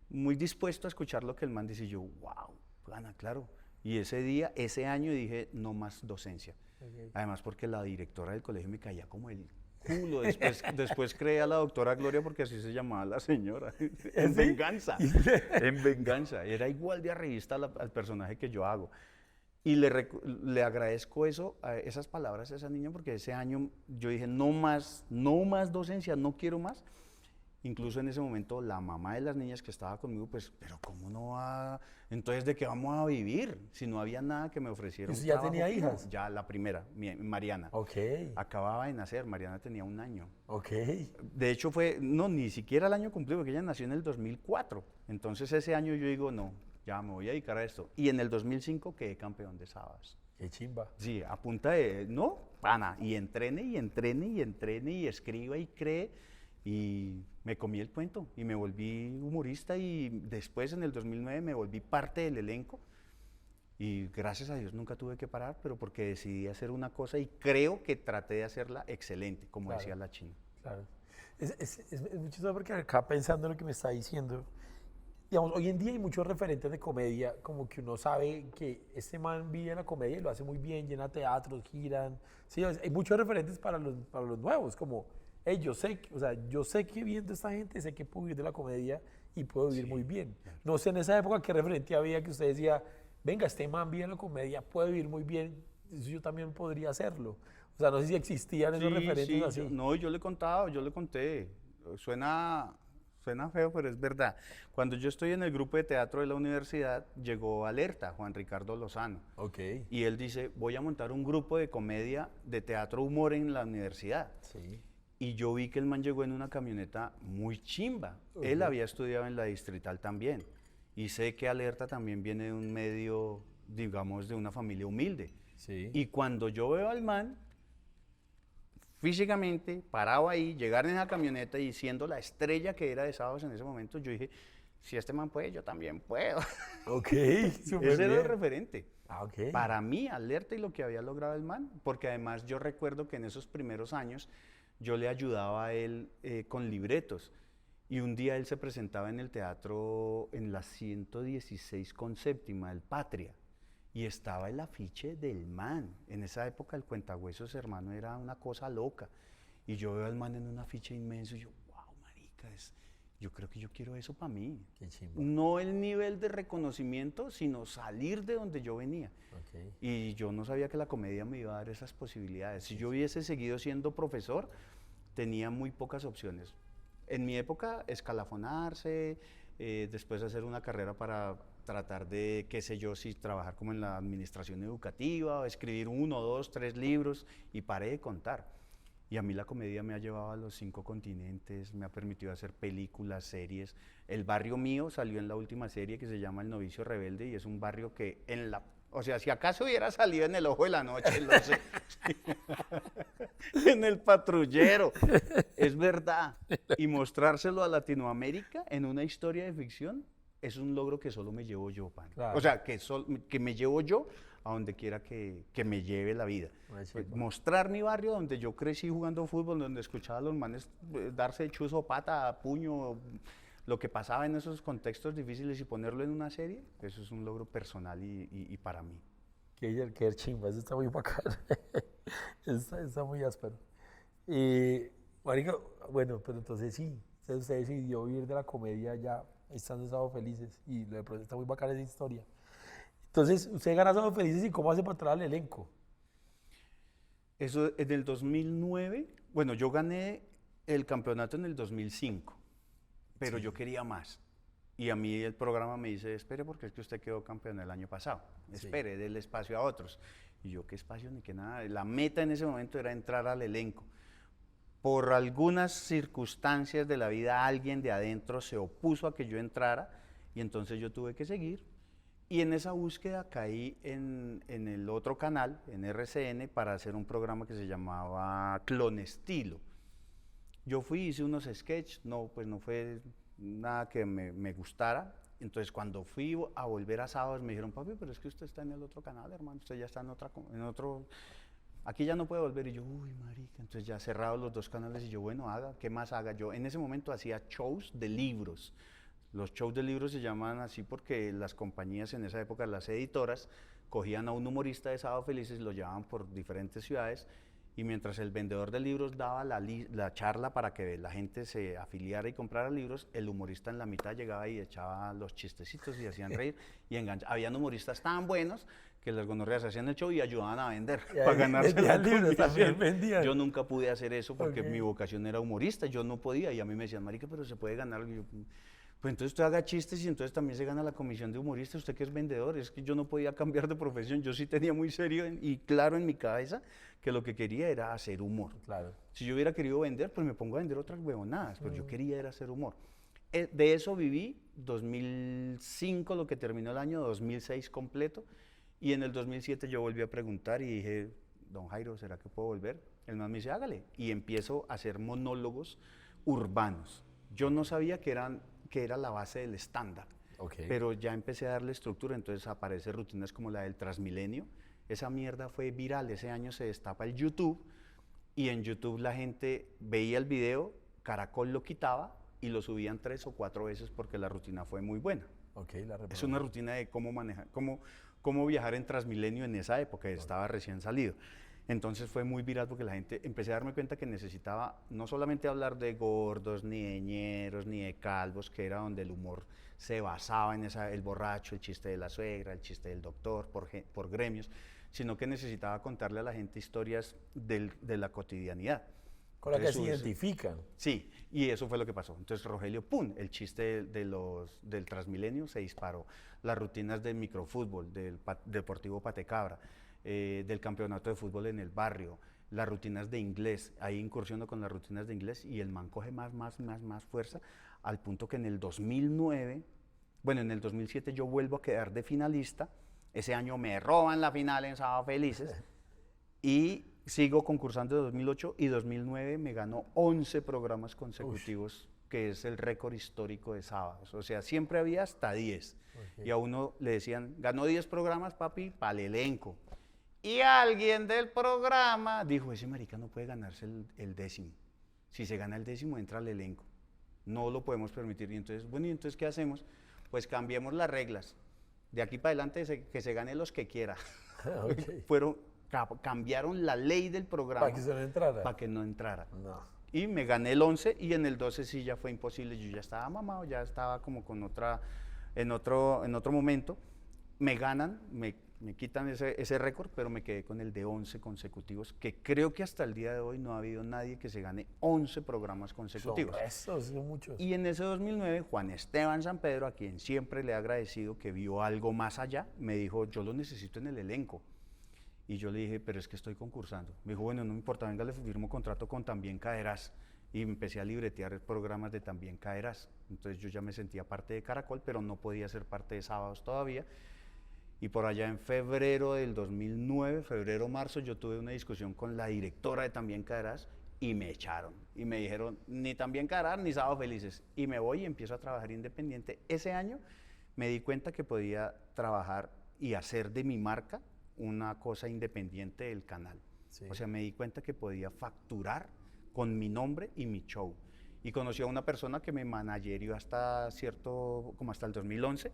C: muy dispuesto a escuchar lo que el man dice. Y yo, wow, Ana, claro. Y ese día, ese año dije, no más docencia.
B: Ok.
C: Además porque la directora del colegio me caía como el culo. Después creé a la doctora Gloria porque así se llamaba la señora. En
B: ¿Sí?
C: venganza. En venganza. Era igual de arribista al personaje que yo hago. Y le agradezco eso, esas palabras a esa niña porque ese año yo dije, no más docencia, no quiero más. Incluso en ese momento la mamá de las niñas que estaba conmigo, pues, pero ¿cómo no va? Entonces, ¿de qué vamos a vivir? Si no había nada que me ofreciera un
B: ¿Usted ya
C: trabajo
B: tenía
C: fijo.
B: hijas?
C: Ya la primera, Mariana.
B: Ok,
C: Acababa de nacer, Mariana tenía 1 año.
B: ok.
C: De hecho fue, no, ni siquiera el año cumplido, porque ella nació en el 2004. Entonces ese año yo digo, no, ya me voy a dedicar a esto. Y en el 2005 quedé campeón de sábados.
B: Qué chimba.
C: Sí, a punta de, no, pana, y entrene, y entrene, y entrene, y escriba, y cree, y me comí el cuento, y me volví humorista, y después en el 2009 me volví parte del elenco, y gracias a Dios nunca tuve que parar, pero porque decidí hacer una cosa, y creo que traté de hacerla excelente, como
B: Claro.
C: decía la China.
B: Claro. Es muy chistoso porque acá pensando en lo que me está diciendo, digamos, hoy en día hay muchos referentes de comedia, como que uno sabe que este man vive en la comedia y lo hace muy bien, llena teatros, giran. Sí, hay muchos referentes para los nuevos, como, hey, yo sé que viendo esta gente, sé que puedo vivir de la comedia y puedo vivir muy bien. No sé en esa época qué referente había que usted decía, venga, este man vive en la comedia, puede vivir muy bien, eso yo también podría hacerlo. O sea, no sé si existían esos referentes así.
C: No, yo le contaba, yo le conté. Suena feo, pero es verdad. Cuando yo estoy en el grupo de teatro de la universidad, llegó Alerta, Juan Ricardo Lozano.
B: Ok.
C: Y él dice, voy a montar un grupo de comedia, de teatro humor en la universidad.
B: Sí.
C: Y yo vi que el man llegó en una camioneta muy chimba. Él había estudiado en la Distrital también. Y sé que Alerta también viene de un medio, digamos, de una familia humilde.
B: Sí.
C: Y cuando yo veo al man, físicamente, parado ahí, llegar en esa camioneta y siendo la estrella que era de Sábados en ese momento, yo dije, si este man puede, yo también puedo.
B: Ok, súper
C: Ese era el
B: bien.
C: referente.
B: Ah, ok.
C: Para mí, Alerta y lo que había logrado el man, porque además yo recuerdo que en esos primeros años yo le ayudaba a él con libretos. Y un día él se presentaba en el teatro en la 116 con séptima, el Patria. Y estaba el afiche del man. En esa época el Cuentahuesos, hermano, era una cosa loca. Y yo veo al man en un afiche inmenso y yo, wow, marica, yo creo que yo quiero eso para mí.
B: Qué chimba.
C: No el nivel de reconocimiento, sino salir de donde yo venía.
B: Ok.
C: Y yo no sabía que la comedia me iba a dar esas posibilidades. Si yo hubiese seguido siendo profesor, tenía muy pocas opciones. En mi época, escalafonarse, después hacer una carrera para tratar de, qué sé yo, si trabajar como en la administración educativa, o escribir 1, 2, 3 libros, y paré de contar. Y a mí la comedia me ha llevado a los 5 continentes, me ha permitido hacer películas, series. El barrio mío salió en la última serie que se llama El Novicio Rebelde, y es un barrio que o sea, si acaso hubiera salido en El Ojo de la Noche, lo sé. En El Patrullero. Es verdad. Y mostrárselo a Latinoamérica en una historia de ficción es un logro que solo me llevo yo, pan.
B: Claro.
C: O sea, que me llevo yo a donde quiera que me lleve la vida.
B: Una chimba.
C: Mostrar mi barrio donde yo crecí jugando fútbol, donde escuchaba a los manes darse chuzo, pata, puño, lo que pasaba en esos contextos difíciles y ponerlo en una serie, eso es un logro personal y para mí.
B: Qué chimba, eso está muy bacano. Está muy áspero. Marica, bueno, pero entonces sí, usted decidió vivir de la comedia ya estando en Sábado Felices y lo de pronto está muy bacana esa historia. Entonces, usted gana Sábado Felices y ¿cómo hace para entrar al elenco?
C: Eso en el 2009, bueno, yo gané el campeonato en el 2005, pero yo quería más. Y a mí el programa me dice, espere porque es que usted quedó campeón el año pasado, espere, déle espacio a otros. Y yo, ¿qué espacio ni qué nada? La meta en ese momento era entrar al elenco. Por algunas circunstancias de la vida, alguien de adentro se opuso a que yo entrara y entonces yo tuve que seguir. Y en esa búsqueda caí en el otro canal, en RCN, para hacer un programa que se llamaba Clonestilo. Yo fui, hice unos sketches, pues no fue nada que me gustara. Entonces cuando fui a volver a Sábados me dijeron, papi, pero es que usted está en el otro canal, hermano, usted ya está en otro, aquí ya no puede volver. Y yo, uy, marica, entonces ya cerrados los 2 canales y yo, bueno, haga, ¿qué más haga? Yo en ese momento hacía shows de libros. Los shows de libros se llaman así porque las compañías en esa época, las editoras, cogían a un humorista de Sábado Felices, lo llevaban por diferentes ciudades y mientras el vendedor de libros daba la charla para que la gente se afiliara y comprara libros, el humorista en la mitad llegaba y echaba los chistecitos y hacían reír y enganchaba. Habían humoristas tan buenos que las gonorreas hacían el show y ayudaban a vender para ganarse la
B: libros, también
C: comisión.
B: vendían.
C: Yo nunca pude hacer eso porque mi vocación era humorista, yo no podía y a mí me decían, marica, pero se puede ganar. Y yo, pues entonces usted haga chistes y entonces también se gana la comisión de humorista, usted que es vendedor. Es que yo no podía cambiar de profesión, yo sí tenía muy serio y claro en mi cabeza que lo que quería era hacer humor.
B: Claro.
C: Si yo hubiera querido vender, pues me pongo a vender otras huevonadas, pero yo quería era hacer humor. De eso viví 2005, lo que terminó el año, 2006 completo, y en el 2007 yo volví a preguntar y dije, don Jairo, ¿será que puedo volver? El man me dice, hágale, y empiezo a hacer monólogos urbanos. Yo no sabía que era la base del stand-up, pero ya empecé a darle estructura, entonces aparecen rutinas como la del Transmilenio. Esa mierda fue viral, ese año se destapa el YouTube y en YouTube la gente veía el video, Caracol lo quitaba y lo subían 3 o 4 veces porque la rutina fue muy buena. Es una rutina de cómo manejar, cómo viajar en Transmilenio en esa época, estaba recién salido. Entonces fue muy viral porque la gente, empecé a darme cuenta que necesitaba no solamente hablar de gordos, ni de ñeros, ni de calvos, que era donde el humor se basaba en el borracho, el chiste de la suegra, el chiste del doctor, por gremios, sino que necesitaba contarle a la gente historias de la cotidianidad.
B: Con la que se identifican.
C: Sí, y eso fue lo que pasó. Entonces Rogelio, ¡pum!, el chiste del Transmilenio se disparó. Las rutinas del microfútbol, del Deportivo Patecabra, del campeonato de fútbol en el barrio, las rutinas de inglés, ahí incursiono con las rutinas de inglés y el man coge más fuerza al punto que en el 2009, bueno, en el 2007 yo vuelvo a quedar de finalista, ese año me roban la final en Sábado Felices y sigo concursando de 2008 y 2009 me ganó 11 programas consecutivos, que es el récord histórico de sábados, o sea, siempre había hasta 10 y a uno le decían, ganó 10 programas papi, para el elenco. Y alguien del programa dijo, ese marica no puede ganarse el 10º. Si se gana el 10º, entra al elenco. No lo podemos permitir. Y entonces, bueno, ¿y entonces qué hacemos? Pues cambiemos las reglas. De aquí para adelante, que se gane los que quiera. Cambiaron la ley del programa.
B: Para que se no entrara.
C: Para que no entrara.
B: No.
C: Y me gané el 11 y en el 12 sí ya fue imposible. Yo ya estaba mamado, ya estaba como con en otro momento. Me ganan, me quitan ese récord, pero me quedé con el de 11 consecutivos, que creo que hasta el día de hoy no ha habido nadie que se gane 11 programas consecutivos.
B: Son muchos.
C: Y en ese 2009, Juan Esteban San Pedro, a quien siempre le he agradecido que vio algo más allá, me dijo, yo lo necesito en el elenco. Y yo le dije, pero es que estoy concursando. Me dijo, bueno, no me importa, venga, le firmo contrato con También Caerás. Y empecé a libretear programas de También Caerás. Entonces yo ya me sentía parte de Caracol, pero no podía ser parte de Sábados todavía. Y por allá en febrero del 2009, febrero-marzo, yo tuve una discusión con la directora de También Caerás y me echaron. Y me dijeron, ni También Caerás ni Sábado Felices. Y me voy y empiezo a trabajar independiente. Ese año me di cuenta que podía trabajar y hacer de mi marca una cosa independiente del canal. Sí. O sea, me di cuenta que podía facturar con mi nombre y mi show. Y conocí a una persona que me managerió como hasta el 2011.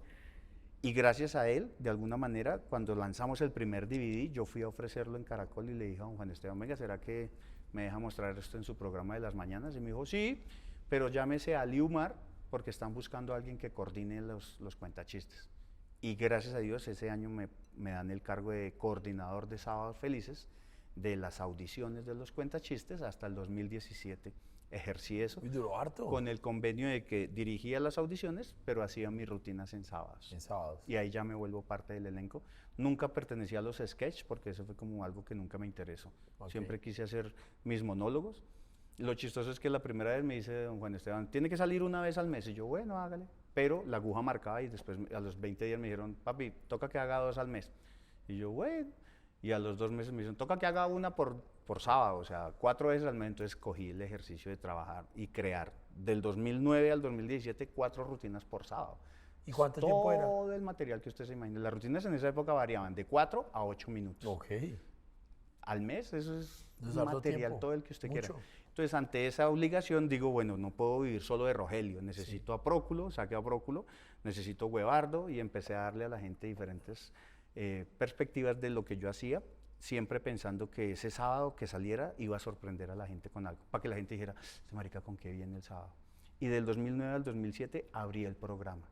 C: Y gracias a él, de alguna manera, cuando lanzamos el primer DVD, yo fui a ofrecerlo en Caracol y le dije a don Juan Esteban, venga, ¿será que me deja mostrar esto en su programa de las mañanas? Y me dijo, sí, pero llámese a Liumar porque están buscando a alguien que coordine los cuentachistes. Y gracias a Dios, ese año me dan el cargo de coordinador de Sábados Felices, de las audiciones de los cuentachistes hasta el 2017. Ejercí eso.
B: Muy duro, harto.
C: Con el convenio de que dirigía las audiciones, pero hacía mis rutinas en sábados.
B: En sábados.
C: Y ahí ya me vuelvo parte del elenco. Nunca pertenecía a los sketches porque eso fue como algo que nunca me interesó. Siempre quise hacer mis monólogos. Lo chistoso es que la primera vez me dice don Juan Esteban, tiene que salir una vez al mes. Y yo, bueno, hágale. Pero la aguja marcaba y después a los 20 días me dijeron, papi, toca que haga 2 al mes. Y yo, bueno. Y a los 2 meses me dijeron, toca que haga una por sábado, o sea, 4 veces al mes. Entonces cogí el ejercicio de trabajar y crear del 2009 al 2017 4 rutinas por sábado.
B: ¿Y cuánto tiempo era?
C: Todo el material que usted se imagine. Las rutinas en esa época variaban de 4 a 8 minutos.
B: Ok.
C: Al mes, eso es
B: harto
C: material
B: tiempo.
C: todo el que usted quiera.
B: Mucho.
C: Entonces, ante esa obligación, digo, bueno, no puedo vivir solo de Rogelio, necesito a Próculo, saqué a Próculo, necesito Huevardo y empecé a darle a la gente diferentes perspectivas de lo que yo hacía, siempre pensando que ese sábado que saliera iba a sorprender a la gente con algo, para que la gente dijera, este marica, ¿con qué viene el sábado? Y del 2009 al 2007 abrí el programa,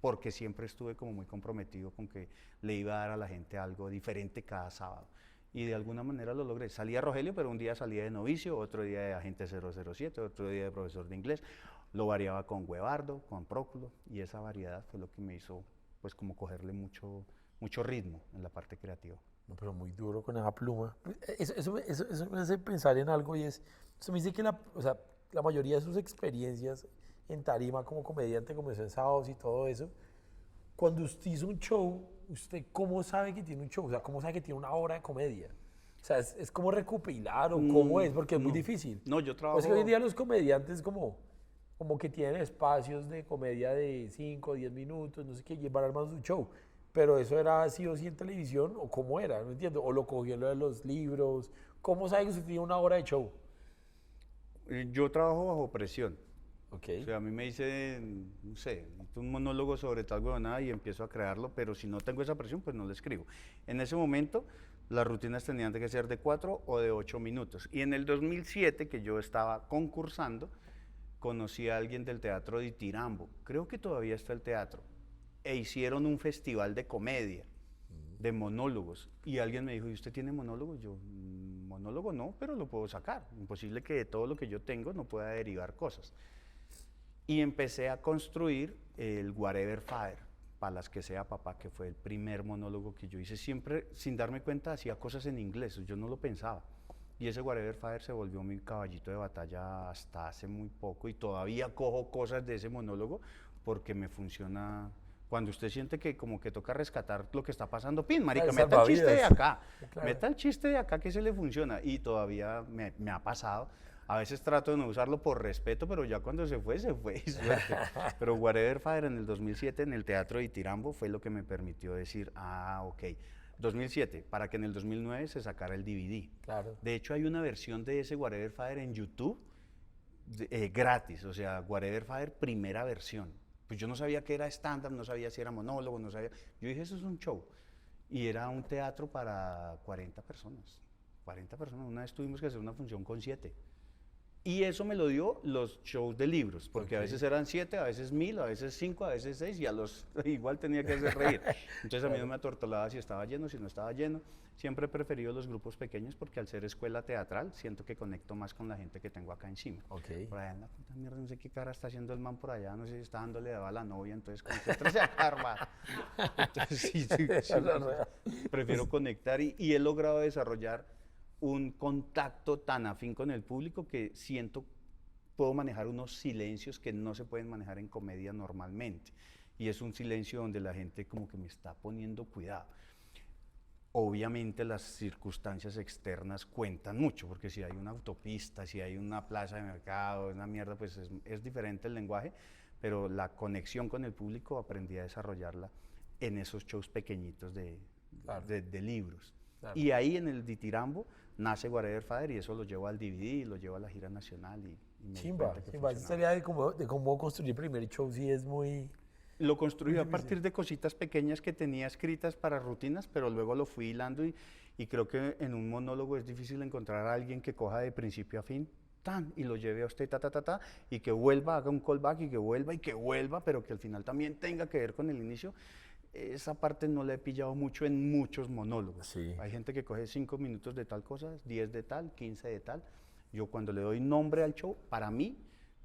C: porque siempre estuve como muy comprometido con que le iba a dar a la gente algo diferente cada sábado. Y de alguna manera lo logré. Salía Rogelio, pero un día salía de novicio, otro día de agente 007, otro día de profesor de inglés. Lo variaba con Guevardo, con Próculo, y esa variedad fue lo que me hizo, pues, como cogerle mucho ritmo en la parte creativa.
B: No, pero muy duro con esa pluma. Eso me hace pensar en algo y es, usted me dice que o sea, la mayoría de sus experiencias en tarima como comediante comenzó en sábados y todo eso. Cuando usted hizo un show, ¿usted cómo sabe que tiene un show? O sea, ¿cómo sabe que tiene una obra de comedia? O sea, ¿es como recopilar o cómo es? Porque es muy difícil.
C: No, yo trabajo...
B: Es que hoy en día los comediantes como que tienen espacios de comedia de 5 o 10 minutos, no sé qué, y van armando su show. Pero eso era sí o sí en televisión, o cómo era, no entiendo. O lo cogió lo de los libros. ¿Cómo sabe que usted tiene una hora de show?
C: Yo trabajo bajo presión.
B: Okay.
C: O sea, a mí me dicen, no sé, un monólogo sobre tal huevonada y empiezo a crearlo, pero si no tengo esa presión, pues no lo escribo. En ese momento, las rutinas tenían que ser de 4 o de 8 minutos. Y en el 2007, que yo estaba concursando, conocí a alguien del Teatro de Tirambo. Creo que todavía está el teatro. E hicieron un festival de comedia, de monólogos. Y alguien me dijo, ¿y usted tiene monólogos? Yo, monólogo no, pero lo puedo sacar. Imposible que de todo lo que yo tengo no pueda derivar cosas. Y empecé a construir el Whatever Father, para las que sea papá, que fue el primer monólogo que yo hice. Siempre, sin darme cuenta, hacía cosas en inglés, yo no lo pensaba. Y ese Whatever Father se volvió mi caballito de batalla hasta hace muy poco y todavía cojo cosas de ese monólogo porque me funciona. Cuando usted siente que como que toca rescatar lo que está pasando, pin, marica, meta el chiste de acá, claro. Meta el chiste de acá que se le funciona y todavía me ha pasado. A veces trato de no usarlo por respeto, pero ya cuando se fue, Pero Whatever Father en el 2007 en el Teatro de Tirambo fue lo que me permitió decir, ok, 2007, para que en el 2009 se sacara el DVD.
B: Claro.
C: De hecho, hay una versión de ese Whatever Father en YouTube gratis, o sea, Whatever Father primera versión. Pues yo no sabía que era stand-up, no sabía si era monólogo, no sabía. Yo dije, eso es un show. Y era un teatro para 40 personas. 40 personas. Una vez tuvimos que hacer una función con 7. Y eso me lo dio los shows de libros, porque a veces eran 7, a veces 1000, a veces 5, a veces 6, y a los igual tenía que hacer reír. Entonces a mí no me atortolaba si estaba lleno, si no estaba lleno. Siempre he preferido los grupos pequeños porque al ser escuela teatral siento que conecto más con la gente que tengo acá encima.
B: Okay.
C: Por allá en la puta mierda, no sé qué cara está haciendo el man por allá, no sé si está dándole daba a la novia, entonces concéntrese acá, hermano. Entonces sí, prefiero conectar y he logrado desarrollar un contacto tan afín con el público que siento puedo manejar unos silencios que no se pueden manejar en comedia normalmente. Y es un silencio donde la gente como que me está poniendo cuidado. Obviamente las circunstancias externas cuentan mucho, porque si hay una autopista, si hay una plaza de mercado, una mierda, pues es diferente el lenguaje, pero la conexión con el público aprendí a desarrollarla en esos shows pequeñitos de libros. Claro. Y ahí en el Ditirambo nace Whatever Father y eso lo llevo al DVD, lo llevo a la gira nacional y me
B: chimba, esa historia de cómo construir el primer show sí es muy...
C: Lo construí a partir de cositas pequeñas que tenía escritas para rutinas, pero luego lo fui hilando y creo que en un monólogo es difícil encontrar a alguien que coja de principio a fin y lo lleve a usted y que vuelva, haga un callback y que vuelva, pero que al final también tenga que ver con el inicio. Esa parte no la he pillado mucho en muchos monólogos.
B: Sí.
C: Hay gente que coge 5 minutos de tal cosa, 10 de tal, 15 de tal. Yo cuando le doy nombre al show, para mí,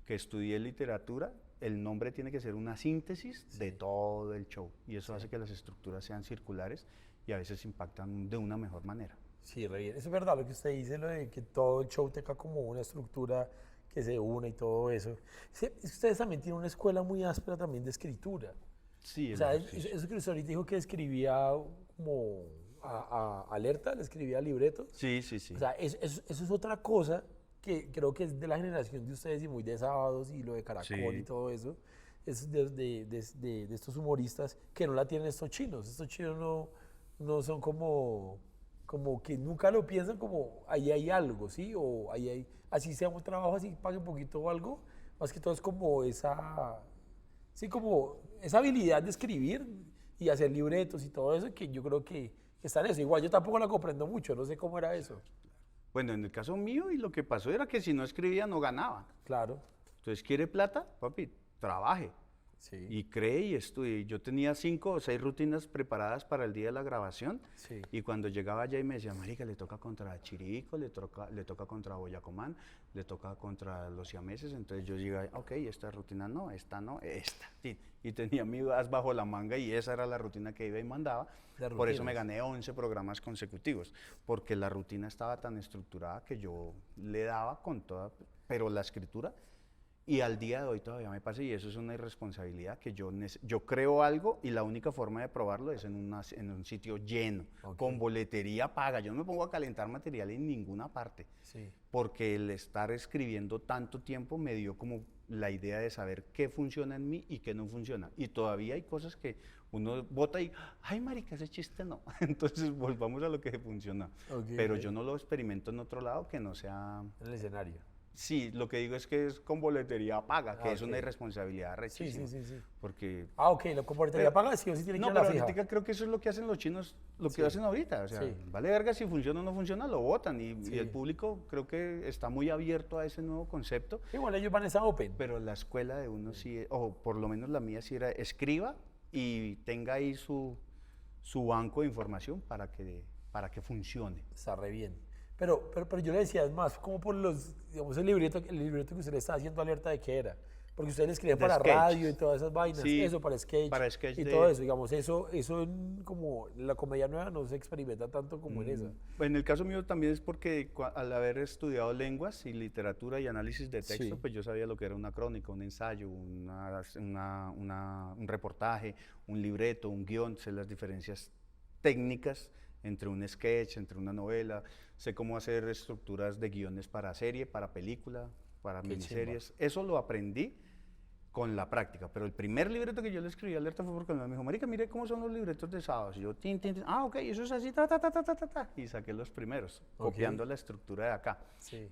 C: que estudié literatura, el nombre tiene que ser una síntesis de todo el show. Y eso hace que las estructuras sean circulares y a veces impactan de una mejor manera.
B: Sí, re bien. Eso es verdad lo que usted dice, lo de que todo el show tenga como una estructura que se una y todo eso. Sí, ustedes también tienen una escuela muy áspera también de escritura.
C: Sí,
B: o sea, eso que usted ahorita dijo que escribía como a alerta, le escribía libretos.
C: Sí.
B: O sea, eso es otra cosa que creo que es de la generación de ustedes y muy de Sábados y lo de Caracol y todo eso. Es de estos humoristas que no la tienen estos chinos. Estos chinos no son como que nunca lo piensan como ahí hay algo, ¿sí? O ahí hay, así sea un trabajo, así pague un poquito o algo. Más que todo es como esa... Sí, como esa habilidad de escribir y hacer libretos y todo eso, que yo creo que está en eso. Igual yo tampoco la comprendo mucho, no sé cómo era eso.
C: Bueno, en el caso mío, y lo que pasó era que si no escribía no ganaba.
B: Claro.
C: Entonces, ¿quiere plata? Papi, trabaje.
B: Sí.
C: Y cree y estudie. Yo tenía 5 o 6 rutinas preparadas para el día de la grabación.
B: Sí.
C: Y cuando llegaba allá y me decía, marica, le toca contra Chirico, le toca contra Boyacomán, le toca contra los siameses. Entonces yo llegaba, ok, esta rutina no, esta no, esta. Y tenía mi as bajo la manga y esa era la rutina que iba y mandaba. Por eso me gané 11 programas consecutivos, porque la rutina estaba tan estructurada que yo le daba con toda, pero la escritura. Y al día de hoy todavía me pasa, y eso es una irresponsabilidad, que yo creo algo y la única forma de probarlo es en un sitio lleno, con boletería paga. Yo no me pongo a calentar material en ninguna parte, porque el estar escribiendo tanto tiempo me dio como la idea de saber qué funciona en mí y qué no funciona. Y todavía hay cosas que uno bota y, ay marica, ese chiste no. Entonces volvamos a lo que funciona. Pero yo no lo experimento en otro lado que no sea...
B: En el escenario.
C: Sí, lo que digo es que es con boletería paga, que es una irresponsabilidad rechísima.
B: Sí.
C: Porque...
B: Con boletería paga sí o sí tiene que ir a la
C: pero
B: fija.
C: ahorita creo que eso es lo que hacen los chinos, lo que hacen ahorita. O sea, vale verga si funciona o no funciona, lo votan. Y el público creo que está muy abierto a ese nuevo concepto.
B: Igual ellos van a esa open.
C: Pero la escuela de uno sí, o por lo menos la mía sí era, escriba y tenga ahí su banco de información para que funcione.
B: Está re bien. Pero yo le decía, es más, como por digamos, el libreto que usted le está haciendo alerta de qué era. Porque usted le escribe para
C: sketch.
B: radio y todas esas vainas,
C: Sí,
B: eso, para sketch y todo eso, digamos, eso como en la comedia nueva no se experimenta tanto como en esa.
C: En el caso mío también es porque al haber estudiado lenguas y literatura y análisis de texto, pues yo sabía lo que era una crónica, un ensayo, un reportaje, un libreto, un guión, sé las diferencias técnicas entre un sketch, entre una novela, sé cómo hacer estructuras de guiones para serie, para película, para miniseries. Eso lo aprendí con la práctica, pero el primer libreto que yo le escribí a Alerta fue porque me dijo, marica, mire cómo son los libretos de sábados. Y yo, ok, eso es así, y saqué los primeros, copiando la estructura de acá.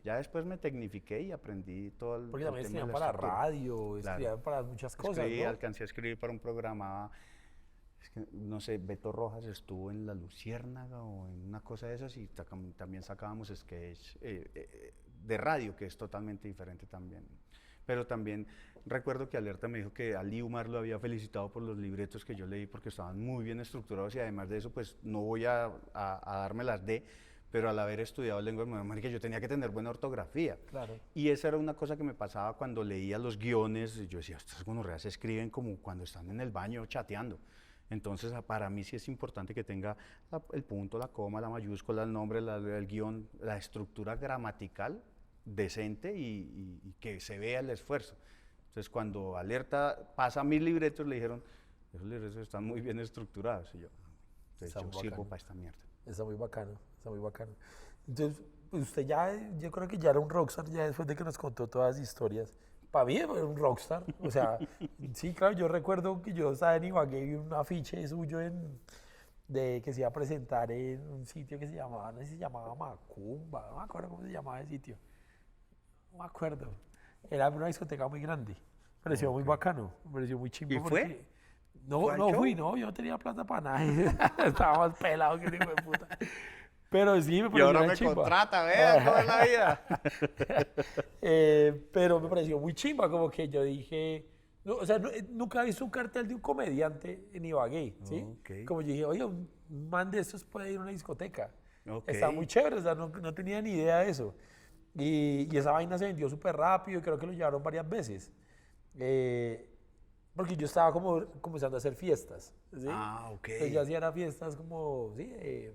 C: Ya después me tecnifiqué y aprendí todo el
B: porque también
C: tema de
B: escribían
C: la
B: para
C: estructura.
B: radio, escribían para muchas cosas, ¿no?
C: Alcancé a escribir para un programa, es que, no sé, Beto Rojas estuvo en La Luciérnaga o en una cosa de esas y también sacábamos sketch de radio, que es totalmente diferente también. Pero también recuerdo que Alerta me dijo que Ali Umar lo había felicitado por los libretos que yo leí porque estaban muy bien estructurados y además de eso, pues no voy a dármelas de, pero al haber estudiado lengua, me dijo que yo tenía que tener buena ortografía.
B: Claro.
C: Y esa era una cosa que me pasaba cuando leía los guiones. Yo decía, estas gonorreas se escriben como cuando están en el baño chateando. Entonces, para mí sí es importante que tenga el punto, la coma, la mayúscula, el nombre, el guión, la estructura gramatical decente y que se vea el esfuerzo. Entonces, cuando Alerta pasa mis libretos, le dijeron, esos libretos están muy bien estructurados. Y yo, entonces yo sirvo para esta mierda.
B: Está muy bacano, está muy bacano. Entonces, pues usted yo creo que ya era un rockstar ya después de que nos contó todas las historias. Para mí era un rockstar, o sea, sí, claro, yo recuerdo que yo estaba en Ibagué y vi un afiche suyo que se iba a presentar en un sitio que se llamaba, no sé si se llamaba Macumba, no me acuerdo cómo se llamaba el sitio, no me acuerdo, era una discoteca muy grande, me pareció muy bacano, me pareció muy chimbo.
C: ¿Y fue?
B: No fui, yo no tenía plata para nada, estaba más pelado que el hijo de puta. Pero sí, me pareció.
C: Y ahora me contrata, vean cómo es la vida.
B: Pero me pareció muy chimba, como que yo dije, o sea, nunca he visto un cartel de un comediante en Ibagué, ¿sí? Como yo dije, oye, un man de estos puede ir a una discoteca. Estaba muy chévere, o sea, no tenía ni idea de eso. Y esa vaina se vendió súper rápido y creo que lo llevaron varias veces. Porque yo estaba como comenzando a hacer fiestas, ¿sí? Entonces yo hacía fiestas como,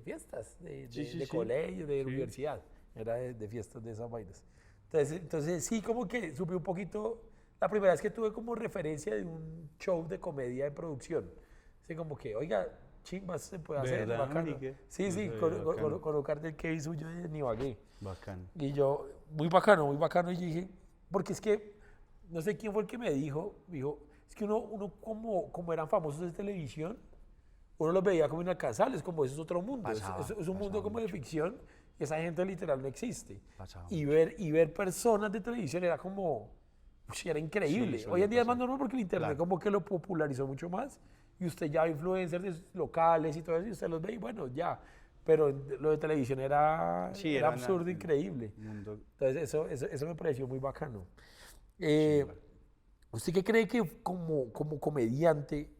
B: fiestas de colegio, de universidad, era de fiestas de esas vainas. Entonces sí, como que supe un poquito, la primera vez que tuve como referencia de un show de comedia de producción, así como que, oiga, chimbas se puede hacer, bacano. Sí, con un cartel que hizo yo en Ibagué.
C: Bacán.
B: Y yo, muy bacano, y dije, porque es que, no sé quién fue el que me dijo, es que uno como eran famosos de televisión, uno los veía como inalcanzables, como eso es otro mundo, es un mundo como de ficción, y esa gente literal no existe. Y ver personas de televisión era como, era increíble. Hoy en día es más normal porque el internet como que lo popularizó mucho más, y usted ya ve influencers locales y todo eso, y usted los ve y bueno, ya. Pero lo de televisión era,
C: Sí,
B: era
C: era
B: absurdo, increíble.
C: mundo
B: Entonces eso me pareció muy bacano.
C: chimba.
B: ¿Usted qué cree que como comediante,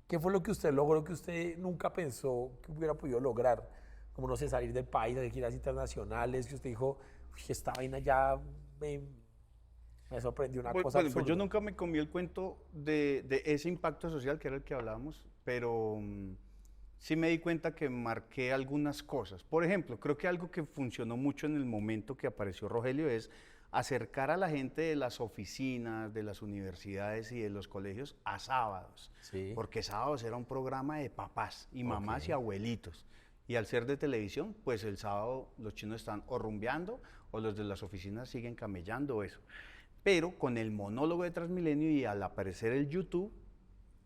B: qué fue lo que usted logró que usted nunca pensó que hubiera podido lograr? Como no sé, salir del país, hacer giras internacionales, que usted dijo, "Uy, esta vaina ya me, me sorprendió una cosa
C: Pues yo
B: absurda".
C: nunca me comí el cuento de ese impacto social que era el que hablábamos, pero sí me di cuenta que marqué algunas cosas. Por ejemplo, creo que algo que funcionó mucho en el momento que apareció Rogelio es acercar a la gente de las oficinas, de las universidades y de los colegios a sábados,
B: Sí.
C: porque sábados era un programa de papás y mamás
B: Ok.
C: y abuelitos. Y al ser de televisión, pues el sábado los chinos están o rumbeando o los de las oficinas siguen camellando eso. Pero con el monólogo de Transmilenio y al aparecer el YouTube,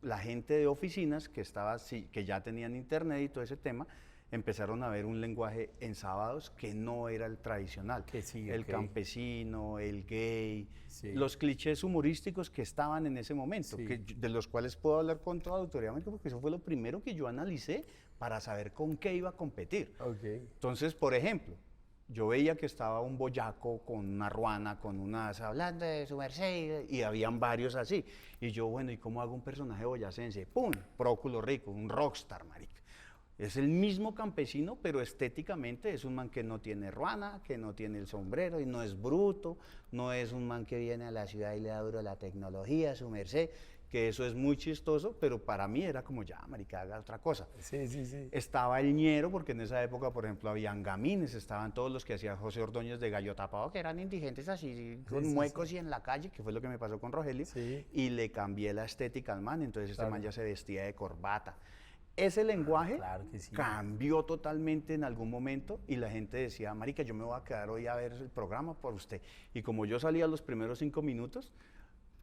C: la gente de oficinas que ya tenían internet y todo ese tema, empezaron a ver un lenguaje en sábados que no era el tradicional.
B: Que sí,
C: El
B: ok.
C: campesino, el gay,
B: Sí.
C: los clichés humorísticos que estaban en ese momento,
B: Sí.
C: de los cuales puedo hablar con toda autoridad, porque eso fue lo primero que yo analicé para saber con qué iba a competir.
B: Ok.
C: Entonces, por ejemplo, yo veía que estaba un boyaco con una ruana, con unas hablando de su merced, y habían varios así. Y yo, bueno, ¿y cómo hago un personaje boyacense? ¡Pum! Próculo Rico, un rockstar, marica. Es el mismo campesino, pero estéticamente es un man que no tiene ruana, que no tiene el sombrero y no es bruto, no es un man que viene a la ciudad y le da duro la tecnología, su merced, que eso es muy chistoso, pero para mí era como, ya, marica, haga otra cosa.
B: Sí, sí, sí.
C: Estaba el ñero, porque en esa época, por ejemplo, habían gamines, estaban todos los que hacía José Ordóñez de Gallo Tapado, que eran indigentes así, con
B: sí,
C: muecos y en la calle, que fue lo que me pasó con Rogelio,
B: Sí.
C: y le cambié la estética al man, entonces este
B: Claro.
C: man ya se vestía de corbata. Ese lenguaje
B: Claro que sí.
C: cambió totalmente en algún momento y la gente decía, marica, yo me voy a quedar hoy a ver el programa por usted. Y como yo salía los primeros 5 minutos,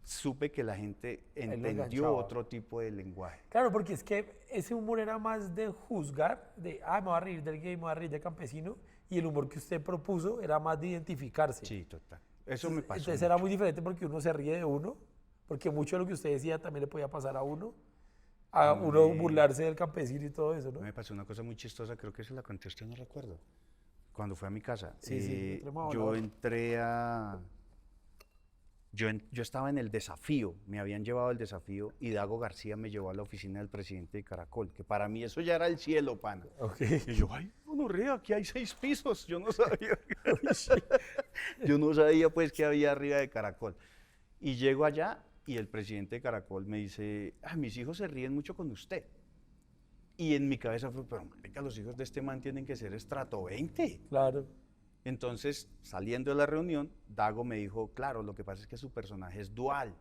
C: supe que la gente
B: lo
C: entendió
B: enganchaba.
C: otro tipo de lenguaje.
B: Claro, porque es que ese humor era más de juzgar, de, me voy a reír del gay, me voy a reír del campesino, y el humor que usted propuso era más de identificarse.
C: Sí, total. Eso me pasó.
B: Entonces era muy diferente porque uno se ríe de uno, porque mucho de lo que usted decía también le podía pasar a uno uno burlarse del campesino y todo eso, ¿no?
C: Me pasó una cosa muy chistosa, creo que se la conté a usted, no recuerdo. Cuando fue a mi casa,
B: Sí, sí, entremos a
C: yo
B: hablar.
C: entré a... Yo estaba en el desafío, me habían llevado el desafío y Dago García me llevó a la oficina del presidente de Caracol, que para mí eso ya era el cielo, pana.
B: Ok.
C: Y yo, ay, gonorrea, aquí hay 6 pisos, yo no sabía. Yo no sabía pues que había arriba de Caracol. Y llego allá y el presidente de Caracol me dice, mis hijos se ríen mucho con usted. Y en mi cabeza fue, pero marica, los hijos de este man tienen que ser estrato 20.
B: Claro.
C: Entonces, saliendo de la reunión, Dago me dijo, claro, lo que pasa es que su personaje es dual,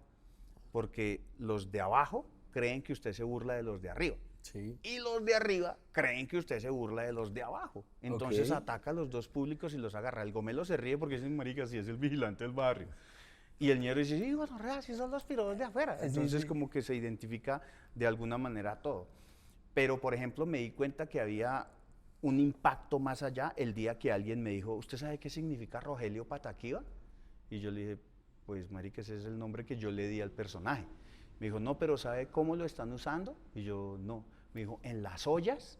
C: porque los de abajo creen que usted se burla de los de arriba.
B: Sí.
C: Y los de arriba creen que usted se burla de los de abajo. Entonces
B: Ok.
C: ataca a los dos públicos y los agarra. El Gomelo se ríe porque dice, marica, si es el vigilante del barrio. Y el ñero dice, sí, bueno, si son los piros de afuera.
B: Sí,
C: Entonces
B: sí.
C: como que se identifica de alguna manera todo. Pero, por ejemplo, me di cuenta que había un impacto más allá el día que alguien me dijo, ¿usted sabe qué significa Rogelio Pataquiva? Y yo le dije, pues, marica, ese es el nombre que yo le di al personaje. Me dijo, no, pero ¿sabe cómo lo están usando? Y yo, no. Me dijo, en las ollas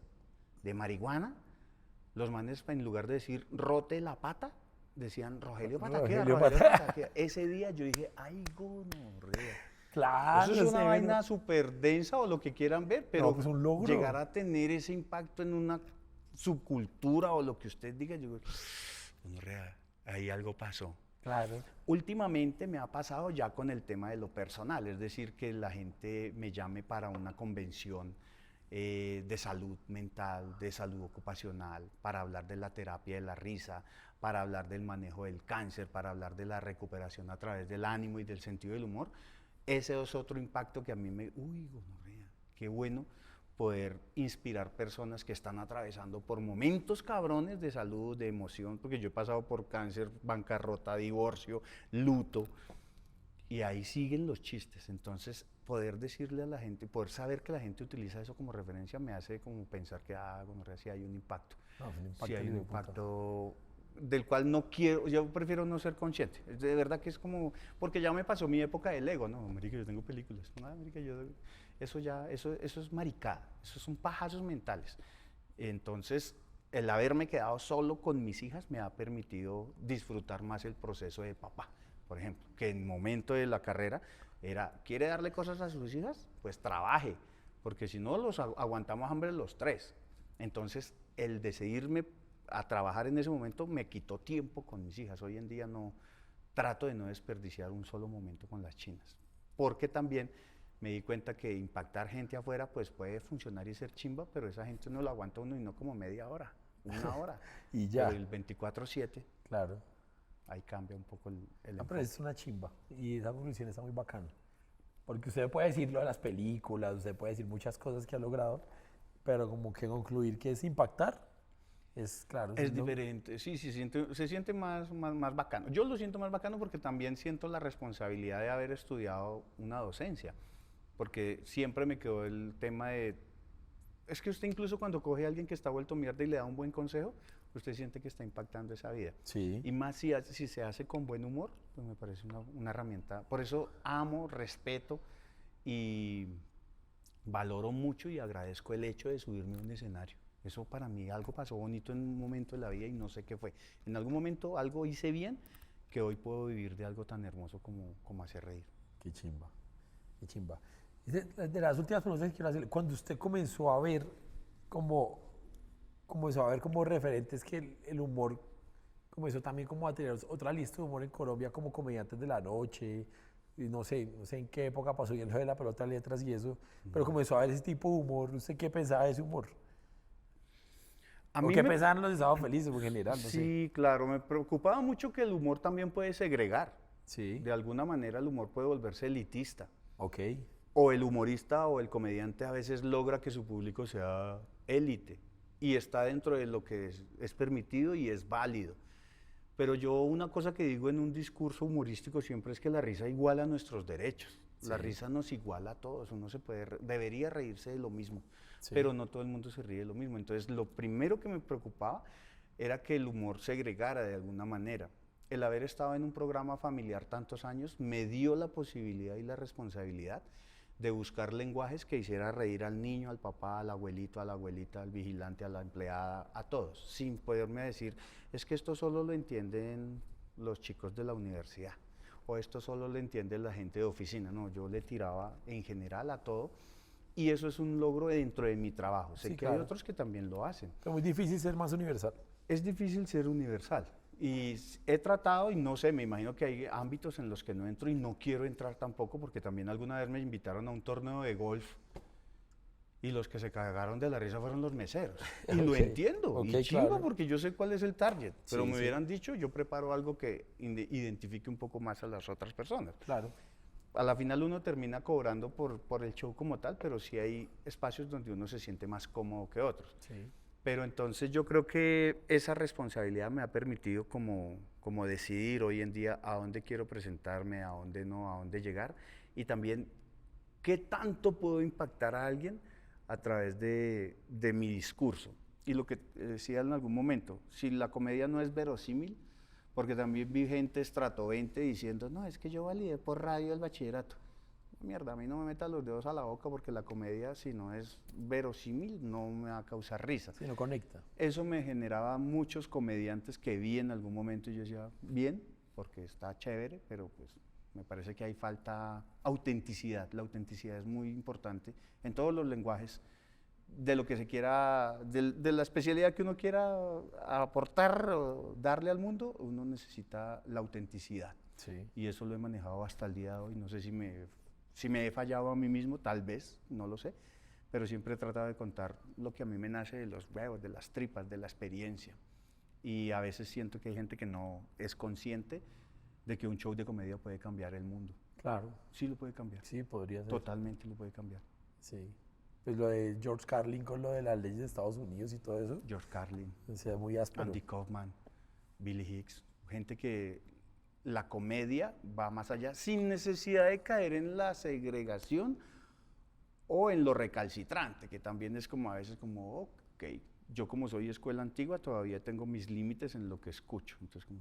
C: de marihuana, los manes, en lugar de decir rote la pata, decían Rogelio Pataquiva,
B: Rogelio
C: Rogelio Pataquiva. Ese día yo dije, ay, gonorrea.
B: Claro.
C: Eso es una
B: severo.
C: vaina súper densa o lo que quieran ver, pero
B: pues un logro.
C: llegar a tener ese impacto en una subcultura o lo que usted diga, yo digo, gonorrea, ahí algo pasó.
B: Claro.
C: Últimamente me ha pasado ya con el tema de lo personal, es decir, que la gente me llame para una convención de salud mental, de salud ocupacional, para hablar de la terapia de la risa, para hablar del manejo del cáncer, para hablar de la recuperación a través del ánimo y del sentido del humor. Ese es otro impacto que a mí me... Uy, gonorrea, qué bueno poder inspirar personas que están atravesando por momentos cabrones de salud, de emoción, porque yo he pasado por cáncer, bancarrota, divorcio, luto, y ahí siguen los chistes. Entonces, poder decirle a la gente, poder saber que la gente utiliza eso como referencia, me hace como pensar que, gonorrea, sí hay un impacto.
B: No, fue un
C: Sí
B: impacto
C: hay un
B: hijo de puta.
C: impacto del cual no quiero, yo prefiero no ser consciente. De verdad que es como, porque ya me pasó mi época del ego, no, marica, yo tengo películas, no, marica, eso es maricada, esos son pajazos mentales. Entonces, el haberme quedado solo con mis hijas me ha permitido disfrutar más el proceso de papá, por ejemplo, que en el momento de la carrera era, ¿quiere darle cosas a sus hijas? Pues trabaje, porque si no los aguantamos hambre los tres. Entonces, el decidirme a trabajar en ese momento me quitó tiempo con mis hijas. Hoy en día no trato de no desperdiciar un solo momento con las chinas, porque también me di cuenta que impactar gente afuera pues puede funcionar y ser chimba, pero esa gente no la aguanta uno y no como media hora, una hora.
B: Y ya.
C: Pero el 24/7,
B: Claro.
C: ahí cambia un poco el
B: No,
C: enfoque.
B: pero es una chimba. Y esa conclusión está muy bacana. Porque usted puede decir lo de las películas, usted puede decir muchas cosas que ha logrado, pero como que concluir que es impactar, es claro.
C: Es
B: ¿no?
C: diferente, sí, se siente más bacano. Yo lo siento más bacano porque también siento la responsabilidad de haber estudiado una docencia, porque siempre me quedó el tema de, es que usted incluso cuando coge a alguien que está vuelto mierda y le da un buen consejo, usted siente que está impactando esa vida.
B: Sí.
C: Y más si se hace con buen humor, pues me parece una herramienta. Por eso amo, respeto y valoro mucho y agradezco el hecho de subirme a un escenario. Eso para mí, algo pasó bonito en un momento de la vida y no sé qué fue. En algún momento algo hice bien que hoy puedo vivir de algo tan hermoso como hacer reír.
B: Qué chimba. Qué chimba. De las últimas preguntas que quiero hacer, cuando usted comenzó a ver como referentes que el humor comenzó también como a tener otra lista de humor en Colombia como comediantes de la noche, y no sé en qué época pasó y el de la pelota de letras y eso, pero comenzó a ver ese tipo de humor. ¿Usted qué pensaba de ese humor?
C: A
B: ¿O
C: mí
B: qué
C: me-
B: pensaban los de Sábado Felices en general? No sé.
C: Sí, claro, me preocupaba mucho que el humor también puede segregar.
B: Sí.
C: De alguna manera el humor puede volverse elitista.
B: Ok.
C: O el humorista o el comediante a veces logra que su público sea élite y está dentro de lo que es permitido y es válido. Pero yo una cosa que digo en un discurso humorístico siempre es que la risa iguala nuestros derechos. La
B: Sí.
C: risa nos iguala a todos, uno debería reírse de lo mismo,
B: Sí.
C: pero no todo el mundo se ríe de lo mismo. Entonces lo primero que me preocupaba era que el humor segregara de alguna manera. El haber estado en un programa familiar tantos años me dio la posibilidad y la responsabilidad de buscar lenguajes que hiciera reír al niño, al papá, al abuelito, a la abuelita, al vigilante, a la empleada, a todos, sin poderme decir, es que esto solo lo entienden los chicos de la universidad, o esto solo lo entiende la gente de oficina. No, yo le tiraba en general a todo, y eso es un logro dentro de mi trabajo. Sé
B: Sí,
C: que hay
B: claro.
C: otros que también lo hacen.
B: Pero muy difícil ser más universal.
C: Es difícil ser universal. Y he tratado, y no sé, me imagino que hay ámbitos en los que no entro y no quiero entrar tampoco, porque también alguna vez me invitaron a un torneo de golf y los que se cagaron de la risa fueron los meseros. Y lo
B: Ok,
C: entiendo,
B: ok,
C: y chimba,
B: claro.
C: porque yo sé cuál es el target. Pero
B: Sí,
C: me
B: sí.
C: hubieran dicho, yo preparo algo que identifique un poco más a las otras personas.
B: Claro.
C: A la final uno termina cobrando por el show como tal, pero sí hay espacios donde uno se siente más cómodo que otros.
B: Sí.
C: Pero entonces yo creo que esa responsabilidad me ha permitido como decidir hoy en día a dónde quiero presentarme, a dónde no, a dónde llegar, y también qué tanto puedo impactar a alguien a través de mi discurso. Y lo que decía en algún momento, si la comedia no es verosímil, porque también vi gente estrato 20 diciendo, no, es que yo validé por radio el bachillerato. Mierda, a mí no me metan los dedos a la boca porque la comedia, si no es verosímil, no me va a causar risa.
B: Sí, no conecta.
C: Eso me generaba muchos comediantes que vi en algún momento y yo decía, bien, porque está chévere, pero pues me parece que hay falta autenticidad. La autenticidad es muy importante en todos los lenguajes, de lo que se quiera, de la especialidad que uno quiera aportar o darle al mundo, uno necesita la autenticidad.
B: Sí.
C: Y eso lo he manejado hasta el día de hoy. No sé si me he fallado a mí mismo, tal vez, no lo sé, pero siempre he tratado de contar lo que a mí me nace de los huevos, de las tripas, de la experiencia. Y a veces siento que hay gente que no es consciente de que un show de comedia puede cambiar el mundo.
B: Claro.
C: Sí lo puede cambiar.
B: Sí, podría ser.
C: Totalmente lo puede cambiar.
B: Sí. Pues lo de George Carlin con lo de las leyes de Estados Unidos y todo eso,
C: George Carlin,
B: o sea, muy áspero.
C: Andy Kaufman, Billy Hicks, gente que la comedia va más allá sin necesidad de caer en la segregación o en lo recalcitrante, que también es como a veces como, ok, yo como soy escuela antigua todavía tengo mis límites en lo que escucho. Entonces, como,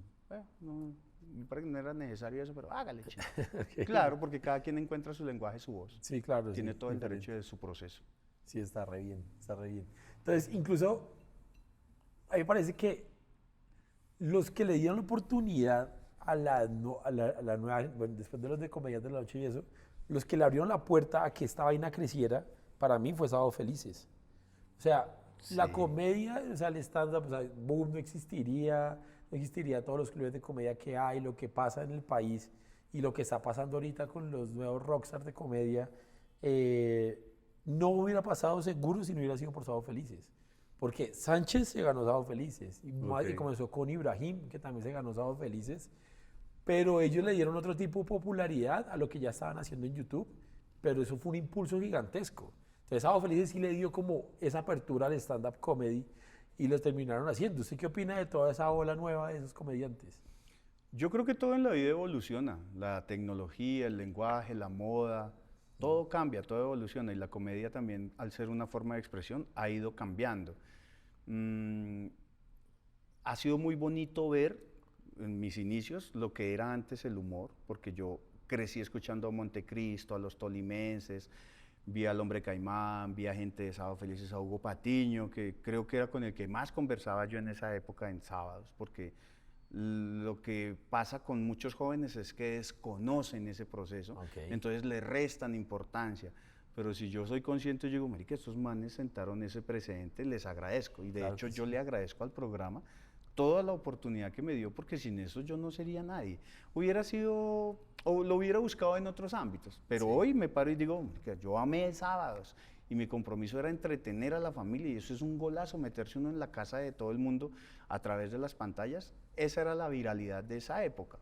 C: no, me parece que no era necesario eso, pero hágale, chino.
B: Ok.
C: Claro, porque cada quien encuentra su lenguaje, su voz.
B: Sí, claro.
C: Tiene
B: sí,
C: todo el
B: diferente.
C: derecho de su proceso.
B: Sí, está re bien, está re bien. Entonces, incluso, a mí me parece que los que le dieron la oportunidad a la nueva, bueno, después de los de Comediantes de la Noche y eso, los que le abrieron la puerta a que esta vaina creciera, para mí fue Sábado Felices. O sea, la
C: Sí.
B: comedia, o sea, el stand-up, o sea, boom, no existiría todos los clubes de comedia que hay, lo que pasa en el país y lo que está pasando ahorita con los nuevos rockstars de comedia, no hubiera pasado seguro si no hubiera sido por Sábado Felices. Porque Sánchez se ganó Sábado Felices y
C: Ok.
B: comenzó con Ibrahim, que también se ganó Sábado Felices, pero ellos le dieron otro tipo de popularidad a lo que ya estaban haciendo en YouTube, pero eso fue un impulso gigantesco. Entonces Sábado Felices sí le dio como esa apertura al stand-up comedy y lo terminaron haciendo. ¿Usted qué opina de toda esa ola nueva de esos comediantes?
C: Yo creo que todo en la vida evoluciona. La tecnología, el lenguaje, la moda, todo cambia, todo evoluciona. Y la comedia también, al ser una forma de expresión, ha ido cambiando. Mm, ha sido muy bonito ver en mis inicios lo que era antes el humor, porque yo crecí escuchando a Montecristo, a los tolimenses, vi al Hombre Caimán, vi a gente de Sábado Felices, a Hugo Patiño, que creo que era con el que más conversaba yo en esa época en sábados, porque lo que pasa con muchos jóvenes es que desconocen ese proceso,
B: Ok.
C: entonces le restan importancia. Pero si yo soy consciente, yo digo, marica, estos manes sentaron ese precedente, les agradezco. Y de
B: Claro
C: hecho
B: que
C: yo
B: sí.
C: le agradezco al programa toda la oportunidad que me dio, porque sin eso yo no sería nadie. Hubiera sido, o lo hubiera buscado en otros ámbitos, pero
B: Sí.
C: hoy me paro y digo, marica, yo amé sábados y mi compromiso era entretener a la familia y eso es un golazo, meterse uno en la casa de todo el mundo a través de las pantallas. Esa era la viralidad de esa época.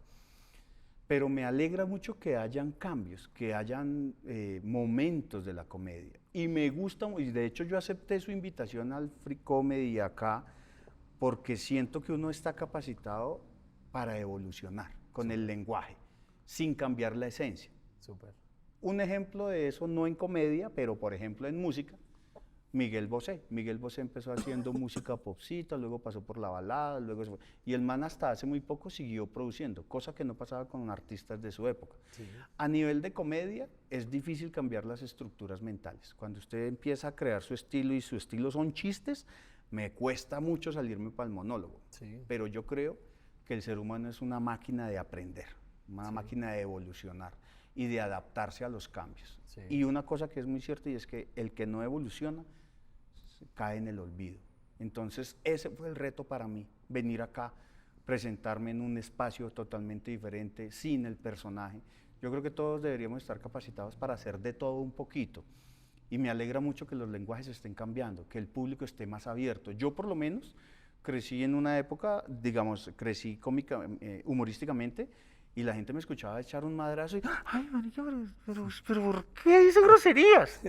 C: Pero me alegra mucho que hayan cambios, que hayan momentos de la comedia. Y me gusta, y de hecho yo acepté su invitación al Free Comedy acá, porque siento que uno está capacitado para evolucionar con el lenguaje, sin cambiar la esencia.
B: Súper.
C: Un ejemplo de eso, no en comedia, pero por ejemplo en música, Miguel Bosé. Miguel Bosé empezó haciendo música popcita, luego pasó por la balada, y el man hasta hace muy poco siguió produciendo, cosa que no pasaba con artistas de su época.
B: Sí.
C: A nivel de comedia es difícil cambiar las estructuras mentales. Cuando usted empieza a crear su estilo y su estilo son chistes, me cuesta mucho salirme para el monólogo.
B: Sí.
C: Pero yo creo que el ser humano es una máquina de aprender, una máquina de evolucionar y de adaptarse a los cambios.
B: Sí.
C: Y una cosa que es muy cierta y es que el que no evoluciona cae en el olvido. Entonces ese fue el reto para mí, venir acá, presentarme en un espacio totalmente diferente, sin el personaje. Yo creo que todos deberíamos estar capacitados para hacer de todo un poquito. Y me alegra mucho que los lenguajes estén cambiando, que el público esté más abierto. Yo por lo menos crecí en una época, digamos, crecí humorísticamente, y la gente me escuchaba echar un madrazo y, ay, marica, pero ¿por qué dice groserías?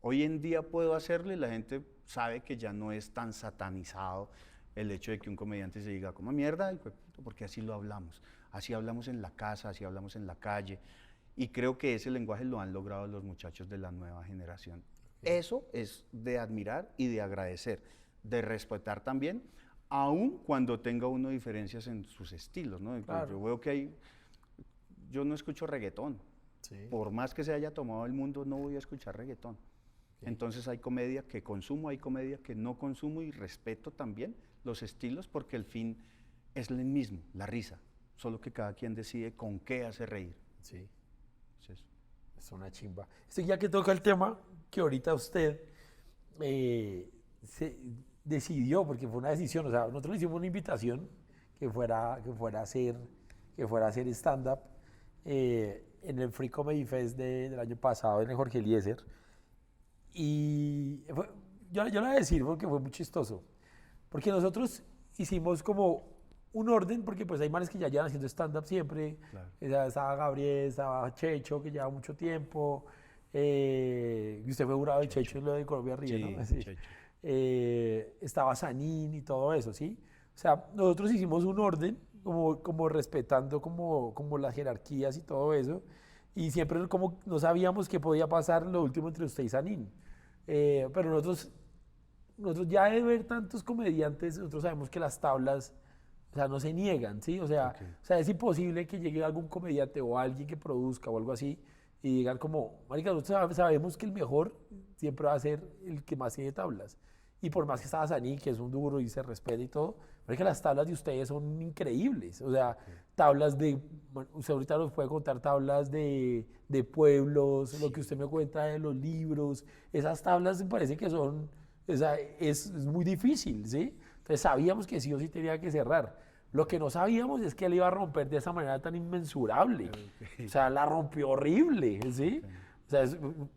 C: Hoy en día puedo hacerlo y la gente sabe que ya no es tan satanizado el hecho de que un comediante se diga como mierda, porque así lo hablamos. Así hablamos en la casa, así hablamos en la calle. Y creo que ese lenguaje lo han logrado los muchachos de la nueva generación. Eso es de admirar y de agradecer, de respetar también, aun cuando tenga uno diferencias en sus estilos, ¿no?
B: Claro.
C: Yo veo que yo no escucho reggaetón.
B: Sí.
C: Por más que se haya tomado el mundo, no voy a escuchar reggaetón. Entonces hay comedia que consumo, hay comedia que no consumo y respeto también los estilos porque el fin es el mismo, la risa, solo que cada quien decide con qué hace reír.
B: Sí.
C: Es eso.
B: Es una chimba. Esto ya que toca el tema que ahorita usted se decidió, porque fue una decisión, o sea, nosotros le hicimos una invitación que fuera a hacer stand-up en el Free Comedy Fest del año pasado en el Jorge Eliezer. Y yo le voy a decir porque fue muy chistoso. Porque nosotros hicimos como un orden, porque pues hay manes que ya llevan haciendo stand-up siempre.
C: Claro.
B: Estaba Gabriel, estaba Checho, que lleva mucho tiempo. Y usted fue jurado de Checho en lo de Colombia Ríe, ¿no? Sí.
C: Checho.
B: Estaba Sanín y todo eso, ¿sí? O sea, nosotros hicimos un orden, como respetando como las jerarquías y todo eso. Y siempre como no sabíamos qué podía pasar lo último entre usted y Sanín. Pero nosotros nosotros ya de ver tantos comediantes, nosotros sabemos que las tablas, o sea, no se niegan, ¿sí? O sea, es imposible que llegue algún comediante o alguien que produzca o algo así y digan como, marica, nosotros sabemos que el mejor siempre va a ser el que más tiene tablas. Y por más que está Saní, que es un duro y se respeta y todo, marica, las tablas de ustedes son increíbles. O sea, tablas de, bueno, usted ahorita nos puede contar tablas de pueblos, lo que usted me cuenta de los libros, esas tablas me parece que son, o sea, es muy difícil, ¿sí? Entonces sabíamos que sí o sí tenía que cerrar. Lo que no sabíamos es que él iba a romper de esa manera tan inmensurable. O sea, la rompió horrible, ¿sí? O sea,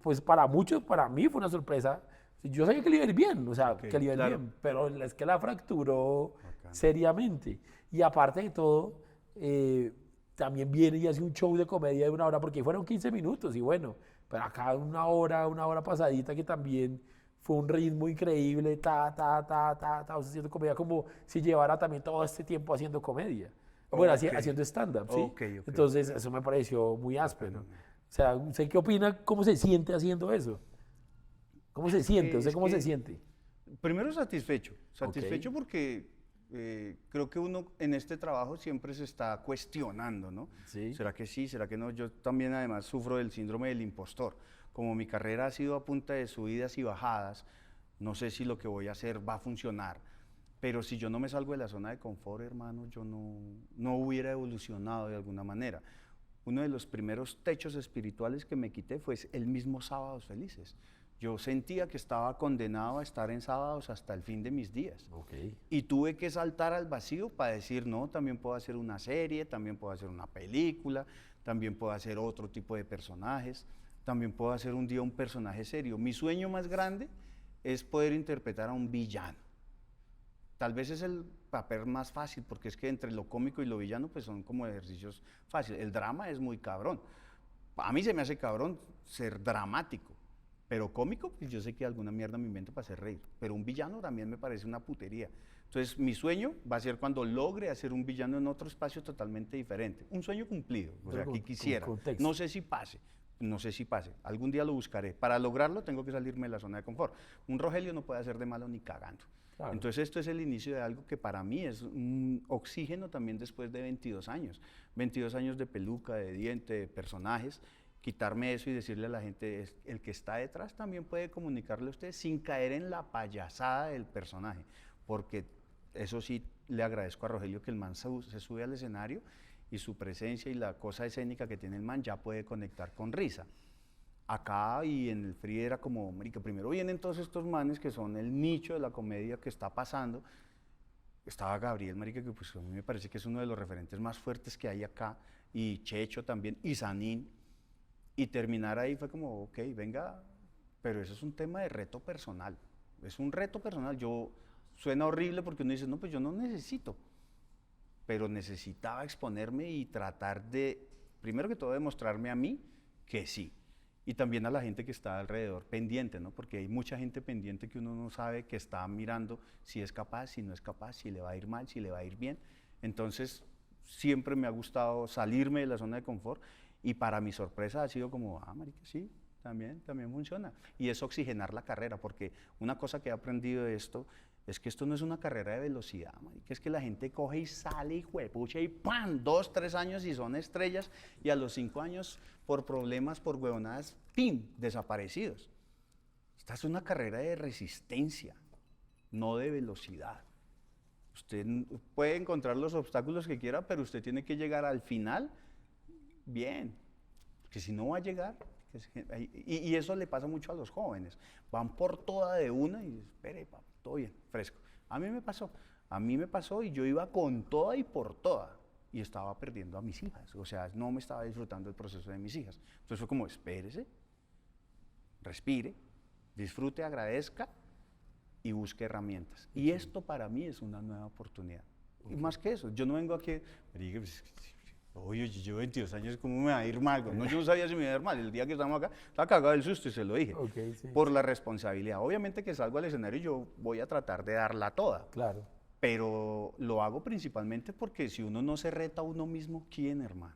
B: pues para muchos, para mí fue una sorpresa. Yo sabía que le iba a ir bien, o sea, que le iba a ir
C: claro.
B: bien, pero es que la fracturó seriamente. Y aparte de todo, también viene y hace un show de comedia de 1 hora, porque fueron 15 minutos y bueno, pero acá 1 hora pasadita que también fue un ritmo increíble, o sea, haciendo comedia como si llevara también todo este tiempo haciendo comedia. Bueno, haciendo stand-up, ¿sí? Entonces, eso me pareció muy áspero. O sea, ¿usted qué opina? ¿Cómo se siente haciendo eso? ¿Cómo se siente? ¿Usted cómo se siente?
C: Primero satisfecho porque creo que uno en este trabajo siempre se está cuestionando, ¿no?
B: Sí.
C: ¿Será que sí? ¿Será que no? Yo también además sufro del síndrome del impostor. Como mi carrera ha sido a punta de subidas y bajadas, no sé si lo que voy a hacer va a funcionar, pero si yo no me salgo de la zona de confort, hermano, yo no hubiera evolucionado de alguna manera. Uno de los primeros techos espirituales que me quité fue el mismo Sábados Felices. Yo sentía que estaba condenado a estar en sábados hasta el fin de mis días. Y tuve que saltar al vacío para decir, no, también puedo hacer una serie, también puedo hacer una película, también puedo hacer otro tipo de personajes, también puedo hacer un día un personaje serio. Mi sueño más grande es poder interpretar a un villano. Tal vez es el papel más fácil, porque es que entre lo cómico y lo villano pues son como ejercicios fáciles. El drama es muy cabrón. A mí se me hace cabrón ser dramático. Pero cómico, pues yo sé que alguna mierda me invento para hacer reír. Pero un villano también me parece una putería. Entonces, mi sueño va a ser cuando logre hacer un villano en otro espacio totalmente diferente. Un sueño cumplido, o sea, que quisiera. No sé si pase, no sé si pase. Algún día lo buscaré. Para lograrlo tengo que salirme de la zona de confort. Un Rogelio no puede hacer de malo ni cagando. Claro. Entonces, esto es el inicio de algo que para mí es un oxígeno también después de 22 años. 22 años de peluca, de diente, de personajes. Quitarme eso y decirle a la gente, el que está detrás también puede comunicarle a usted sin caer en la payasada del personaje, porque eso sí le agradezco a Rogelio que el man se sube al escenario y su presencia y la cosa escénica que tiene el man ya puede conectar con risa. Acá y en el Free era como, marica, primero vienen todos estos manes que son el nicho de la comedia que está pasando. Estaba Gabriel, marica, que pues a mí me parece que es uno de los referentes más fuertes que hay acá, y Checho también, y Sanín. Y terminar ahí fue como, ok, venga, pero eso es un tema de reto personal. Es un reto personal. Suena horrible porque uno dice, no, pues yo no necesito. Pero necesitaba exponerme y tratar de, primero que todo, demostrarme a mí que sí. Y también a la gente que está alrededor pendiente, ¿no? Porque hay mucha gente pendiente que uno no sabe, que está mirando si es capaz, si no es capaz, si le va a ir mal, si le va a ir bien. Entonces, siempre me ha gustado salirme de la zona de confort. Y para mi sorpresa ha sido como, marica, sí, también funciona. Y es oxigenar la carrera, porque una cosa que he aprendido de esto es que esto no es una carrera de velocidad, marica, es que la gente coge y sale y juepucha y ¡pam! 2, 3 años y son estrellas, y a los 5 años, por problemas, por huevonadas, ¡pim!, desaparecidos. Esta es una carrera de resistencia, no de velocidad. Usted puede encontrar los obstáculos que quiera, pero usted tiene que llegar al final bien, porque si no va a llegar, y eso le pasa mucho a los jóvenes, van por toda de una y espere, papá, todo bien, fresco. A mí me pasó y yo iba con toda y por toda, y estaba perdiendo a mis hijas, o sea, no me estaba disfrutando el proceso de mis hijas. Entonces fue como, espérese, respire, disfrute, agradezca y busque herramientas. Y esto para mí es una nueva oportunidad. Y más que eso, yo no vengo aquí, oye, yo llevo 22 años, ¿cómo me va a ir mal? No, yo no sabía si me iba a ir mal. El día que estamos acá, estaba cagado del susto y se lo dije. Sí. Por la responsabilidad. Obviamente que salgo al escenario y yo voy a tratar de darla toda.
B: Claro.
C: Pero lo hago principalmente porque si uno no se reta a uno mismo, ¿quién, hermano?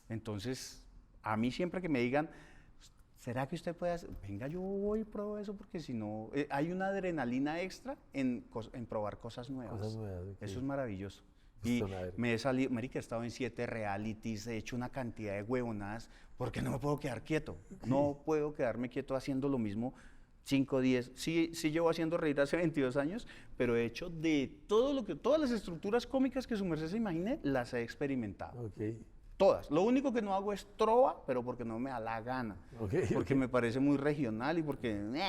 C: Entonces, a mí siempre que me digan, ¿será que usted puede hacer? Venga, yo voy y pruebo eso porque si no, hay una adrenalina extra en probar cosas nuevas.
B: Cosas nuevas, ok.
C: Eso es maravilloso. Y
B: Listo, a ver.
C: me he salido, marica, he estado en 7 realities, he hecho una cantidad de huevonadas, porque no me puedo quedar quieto. No puedo quedarme quieto haciendo lo mismo 5, 10. Sí, sí llevo haciendo reír hace 22 años, pero he hecho de todo todas las estructuras cómicas que su merced se imagine, las he experimentado.
B: Ok,
C: Todas. Lo único que no hago es trova, pero porque no me da la gana.
B: ok.
C: Porque me parece muy regional y porque...
B: Uno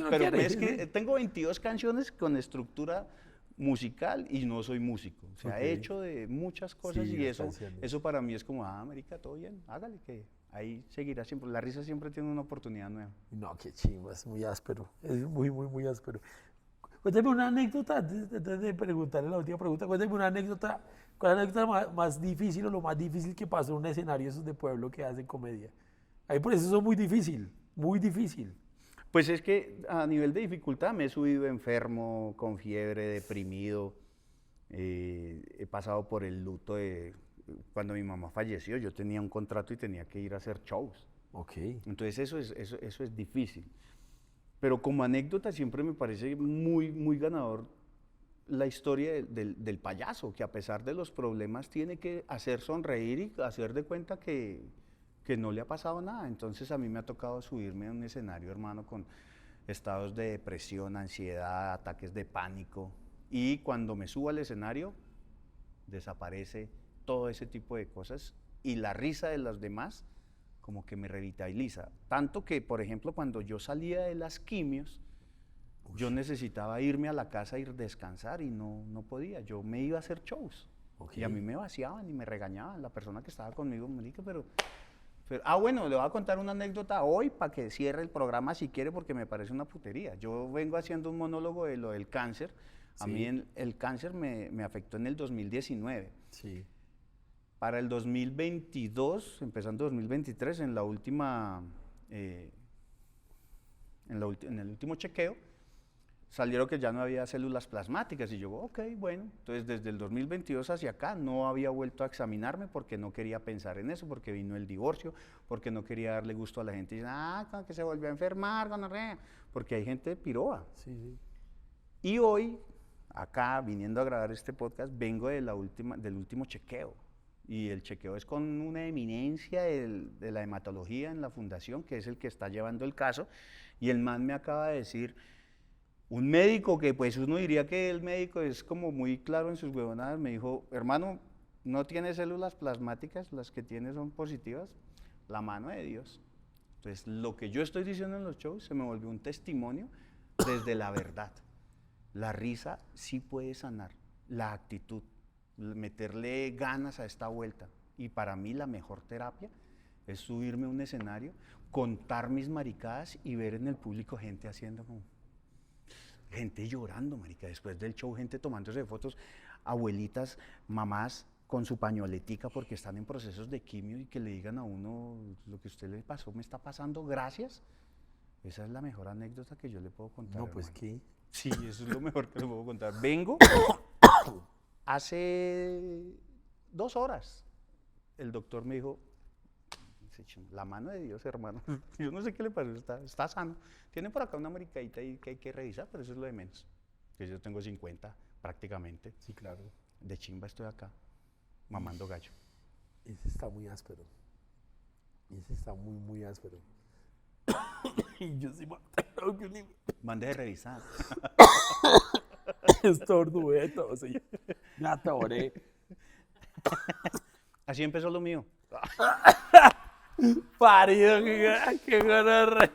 C: Pero
B: quiere,
C: es que
B: ¿sí?
C: tengo 22 canciones con estructura musical y no soy músico. O sea, he
B: Ok.
C: hecho de muchas cosas
B: Sí,
C: y
B: las
C: eso
B: canciones.
C: para mí es como, América, todo bien, hágale, que ahí seguirá siempre. La risa siempre tiene una oportunidad nueva.
B: No, qué chimba, es muy áspero. Es muy, muy, muy áspero. Cuéntame una anécdota, antes de preguntarle la última pregunta, cuéntame una anécdota, ¿cuál es la anécdota más difícil o lo más difícil que pasó en un escenario esos de pueblo que hacen comedia? Ahí por eso es muy difícil, muy difícil.
C: Pues es que a nivel de dificultad me he subido enfermo, con fiebre, deprimido. He pasado por el luto de cuando mi mamá falleció. Yo tenía un contrato y tenía que ir a hacer shows.
B: Ok.
C: Entonces eso es difícil. Pero como anécdota siempre me parece muy, muy ganador la historia del payaso, que a pesar de los problemas tiene que hacer sonreír y hacer de cuenta que no le ha pasado nada. Entonces a mí me ha tocado subirme a un escenario, hermano, con estados de depresión, ansiedad, ataques de pánico. Y cuando me subo al escenario, desaparece todo ese tipo de cosas y la risa de los demás como que me revitaliza. Tanto que, por ejemplo, cuando yo salía de las quimios, yo necesitaba irme a la casa y descansar y no podía. Yo me iba a hacer shows.
B: Ok.
C: Y a mí me vaciaban y me regañaban. La persona que estaba conmigo me dijo, pero bueno, le voy a contar una anécdota hoy para que cierre el programa si quiere porque me parece una putería. Yo vengo haciendo un monólogo de lo del cáncer. A
B: Sí.
C: mí el cáncer me afectó en el 2019.
B: Sí.
C: Para el 2022, empezando 2023, en el último chequeo, salieron que ya no había células plasmáticas y yo, ok, bueno, entonces desde el 2022 hacia acá no había vuelto a examinarme porque no quería pensar en eso, porque vino el divorcio, porque no quería darle gusto a la gente y con que se volvió a enfermar, gonorrea, porque hay gente piroa.
B: Sí, sí.
C: Y hoy, acá, viniendo a grabar este podcast, vengo del último chequeo. Y el chequeo es con una eminencia de la hematología en la fundación, que es el que está llevando el caso. Y el man me acaba de decir, un médico que pues uno diría que el médico es como muy claro en sus huevonadas, me dijo, hermano, no tiene células plasmáticas, las que tiene son positivas, la mano de Dios. Entonces, lo que yo estoy diciendo en los shows se me volvió un testimonio desde la verdad. La risa sí puede sanar, la actitud, meterle ganas a esta vuelta. Y para mí la mejor terapia es subirme a un escenario, contar mis maricadas y ver en el público gente haciendo como... Gente llorando, marica, después del show, gente tomándose fotos, abuelitas, mamás con su pañoletica porque están en procesos de quimio y que le digan a uno lo que a usted le pasó me está pasando, gracias. Esa es la mejor anécdota que yo le puedo contar.
B: No, pues
C: hermano.
B: qué.
C: Sí, eso es lo mejor que le puedo contar. Vengo hace 2 horas. El doctor me dijo, la mano de Dios, hermano. Yo no sé qué le pasó, está sano. Tiene por acá una maricadita ahí que hay que revisar, pero eso es lo de menos. Que yo tengo 50 prácticamente.
B: Sí, claro.
C: De chimba estoy acá, mamando gallo.
B: Ese está muy áspero. Ese está muy, muy áspero. Y yo sí
C: Mande de revisar.
B: estornudé todo, sí. Me atoré.
C: Así empezó lo mío.
B: Parido, qué gonorrea.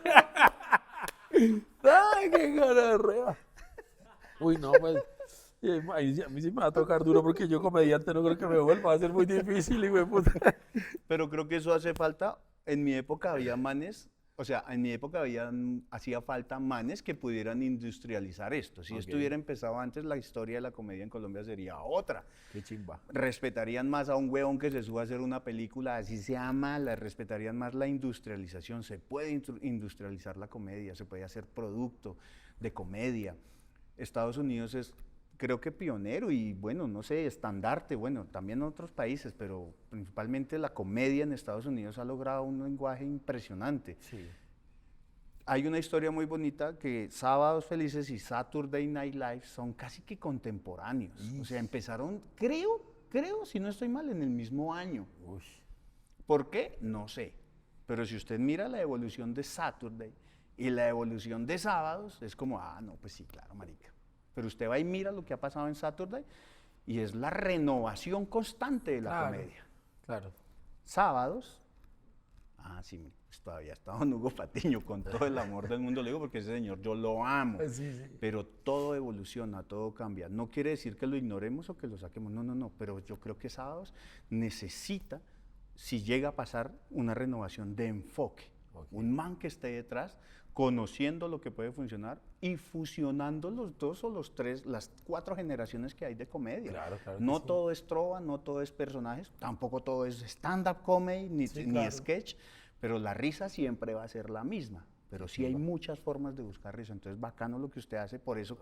B: Ay, qué gonorrea. Uy, no, pues. A mí sí me va a tocar duro porque yo comediante no creo que me vuelva a ser muy difícil, hijo de puta.
C: Pero creo que eso hace falta. En mi época había manes, o sea, en mi época hacía falta manes que pudieran industrializar esto. Si esto hubiera empezado antes, la historia de la comedia en Colombia sería otra.
B: Qué chimba.
C: Respetarían más a un huevón que se suba a hacer una película, así sea mala, respetarían más la industrialización. Se puede industrializar la comedia, se puede hacer producto de comedia. Estados Unidos es creo que pionero y bueno, no sé, estandarte, bueno, también en otros países, pero principalmente la comedia en Estados Unidos ha logrado un lenguaje impresionante.
B: Sí.
C: Hay una historia muy bonita que Sábados Felices y Saturday Night Live son casi que contemporáneos. O sea, empezaron, creo, si no estoy mal, en el mismo año.
B: Uy.
C: ¿Por qué? No sé. Pero si usted mira la evolución de Saturday y la evolución de Sábados, es como, no, pues sí, claro, marica. Pero usted va y mira lo que ha pasado en Saturday y es la renovación constante de la comedia.
B: Claro.
C: Sábados, sí, pues todavía está don Hugo Patiño, con todo el amor del mundo le digo, porque ese señor yo lo amo.
B: Sí.
C: Pero todo evoluciona, todo cambia. No quiere decir que lo ignoremos o que lo saquemos, no. Pero yo creo que Sábados necesita, si llega a pasar, una renovación de enfoque. Okay. Un man que esté detrás, conociendo lo que puede funcionar y fusionando los dos o los tres, las 4 generaciones que hay de comedia.
B: Claro,
C: no todo es trova, no todo es personajes, tampoco todo es stand-up comedy ni sketch, pero la risa siempre va a ser la misma. Pero sí hay muchas formas de buscar risa, entonces bacano lo que usted hace, por eso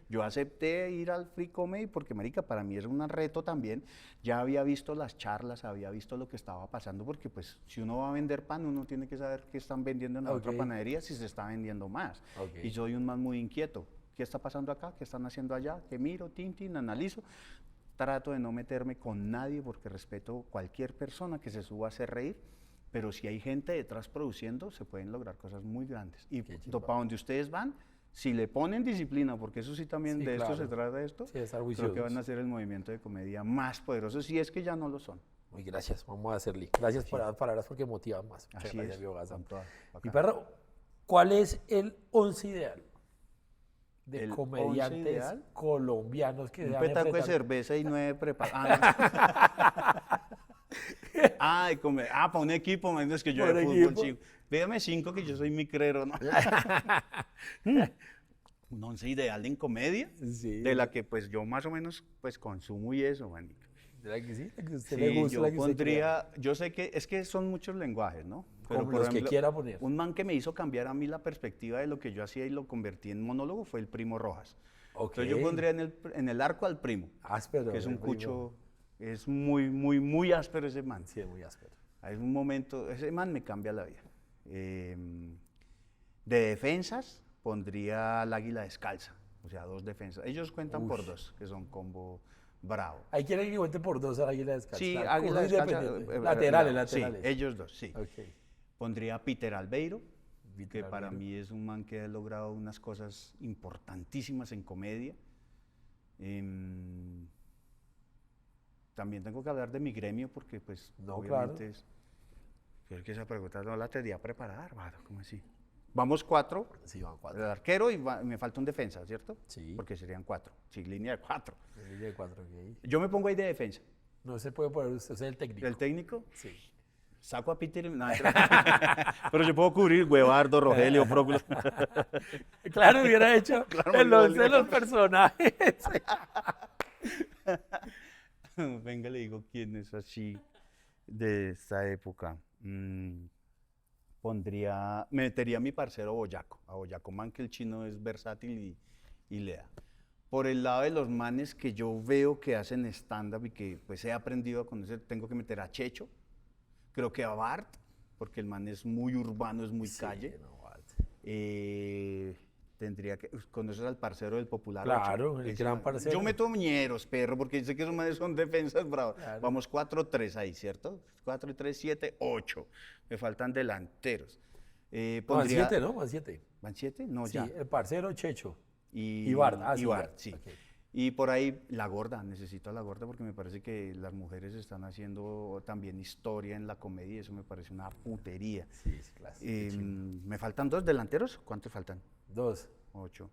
C: yo acepté ir al Free Comedy, porque marica, para mí es un reto también, ya había visto las charlas, había visto lo que estaba pasando, porque pues si uno va a vender pan, uno tiene que saber qué están vendiendo en la otra panadería, si se está vendiendo más, y soy un man muy inquieto, ¿qué está pasando acá? ¿Qué están haciendo allá? ¿Qué miro? Tin, analizo, trato de no meterme con nadie, porque respeto cualquier persona que se suba a hacer reír, pero si hay gente detrás produciendo, se pueden lograr cosas muy grandes. Y para donde ustedes van, si le ponen disciplina, porque eso sí también de esto se trata de esto, creo que van a hacer el movimiento de comedia más poderoso, si es que ya no lo son.
B: Muy gracias, vamos a hacerle. Gracias por las palabras porque motivan más.
C: Así
B: gracias,
C: es.
B: Mi perro, ¿cuál es el 11 ideal de comediantes colombianos que
C: un petaco de cerveza y 9 preparados? Para un equipo, man, es que yo de fútbol, chico. Véame 5 que yo soy micrero, ¿no? Un 11 ideal en comedia, de la que pues yo más o menos pues consumo y eso, man.
B: ¿De la que sí? ¿La que usted le gusta?
C: Yo pondría, yo sé que es que son muchos lenguajes, ¿no?
B: Pero como los ejemplo, que quiera poner.
C: Un man que me hizo cambiar a mí la perspectiva de lo que yo hacía y lo convertí en monólogo fue el Primo Rojas. Entonces yo pondría en el arco al Primo, que es un cucho. Es muy áspero ese man.
B: Sí, es muy áspero.
C: Hay un momento, ese man me cambia la vida. De defensas, pondría al Águila Descalza, o sea, 2 defensas. Ellos cuentan por 2, que son combo bravo.
B: ¿Hay quieren que cuente por 2 al Águila Descalza?
C: Sí, Águila Descalza.
B: Laterales.
C: Sí, ellos 2, sí. Okay. Pondría a Peter Albeiro, que para mí es un man que ha logrado unas cosas importantísimas en comedia. También tengo que hablar de mi gremio porque pues obviamente creo que esa pregunta no la tenía preparada, hermano, ¿cómo así? Vamos 4.
B: Sí, van 4.
C: El arquero y me falta un defensa, ¿cierto?
B: Sí.
C: Porque serían 4. Sí, línea de 4.
B: Línea de 4, ok.
C: Yo me pongo ahí de defensa.
B: No se puede poner usted, es el técnico.
C: ¿El técnico?
B: Sí.
C: Saco a Peter y... No, pero yo puedo cubrir Guevardo, Rogelio, Próculo.
B: Claro, hubiera hecho el 11 de los personajes.
C: Venga, le digo quién es así de esta época. Metería a mi parcero Boyaco, a Boyaco Man, que el chino es versátil y le da. Por el lado de los manes que yo veo que hacen stand-up y que pues he aprendido a conocer, tengo que meter a Checho, creo que a Bart, porque el man es muy urbano, es muy calle. No, tendría que conocer al parcero del Popular.
B: Claro, el gran parcero.
C: Yo meto Muñeros, perro, porque sé que esos manes son defensas bravas. Claro. Vamos 4-3 ahí, ¿cierto? 4-3, 7, 8. Me faltan delanteros.
B: Van 7, ¿no? Van 7.
C: ¿Van 7? No,
B: sí,
C: ya.
B: El parcero Checho.
C: Y
B: Bart.
C: Sí. Okay. Y por ahí La Gorda, necesito a La Gorda porque me parece que las mujeres están haciendo también historia en la comedia y eso me parece una putería.
B: Sí, es clásico.
C: Me faltan 2 delanteros, ¿cuántos faltan?
B: 2.
C: 8.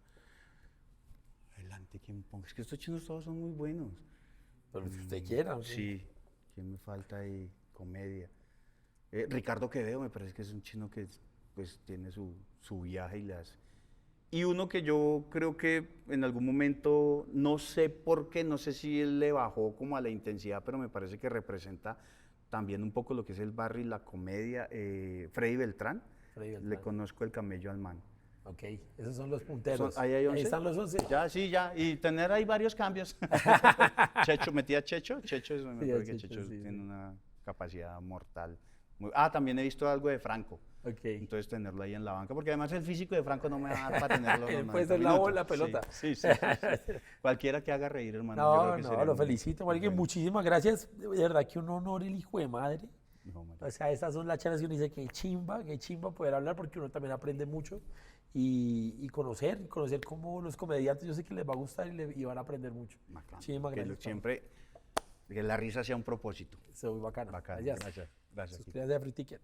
C: Adelante, ¿quién ponga? Es que estos chinos todos son muy buenos.
B: Pero si usted quiera.
C: Sí, ¿quién me falta ahí? Comedia. Ricardo Quevedo me parece que es un chino que pues tiene su viaje y las... Y uno que yo creo que en algún momento, no sé por qué, no sé si él le bajó como a la intensidad, pero me parece que representa también un poco lo que es el barrio y la comedia, Freddy Beltrán. Le conozco el camello al man.
B: Ok, esos son los punteros.
C: Ahí hay 11.
B: están los 11.
C: Ya, sí, ya. Y tener ahí varios cambios. Checho, metí a Checho. Checho es, me
B: Sí,
C: parece que
B: Checho,
C: Checho
B: sí.
C: tiene una capacidad mortal. También he visto algo de Franco.
B: Ok.
C: Entonces tenerlo ahí en la banca, porque además el físico de Franco no me va a dar para tenerlo. los
B: Él
C: 90
B: puede ser la
C: minutos.
B: bola, pelota.
C: Sí, sí, sí. Cualquiera que haga reír, hermano. yo
B: No,
C: creo que sería
B: lo
C: un-
B: felicito, marica, y
C: bueno.
B: muchísimas gracias. De verdad que un honor el hijo de madre.
C: No, marica.
B: O sea, estas son las charlas que uno dice que qué chimba poder hablar porque uno también aprende mucho y conocer cómo los comediantes, yo sé que les va a gustar y van a aprender mucho.
C: Bacano.
B: Muchísimas
C: Que
B: gracias.
C: siempre que la risa sea un propósito.
B: Eso muy bacano.
C: Bacano.
B: Gracias.
C: Gracias. Gracias.
B: Suscríbanse a Free Ticket.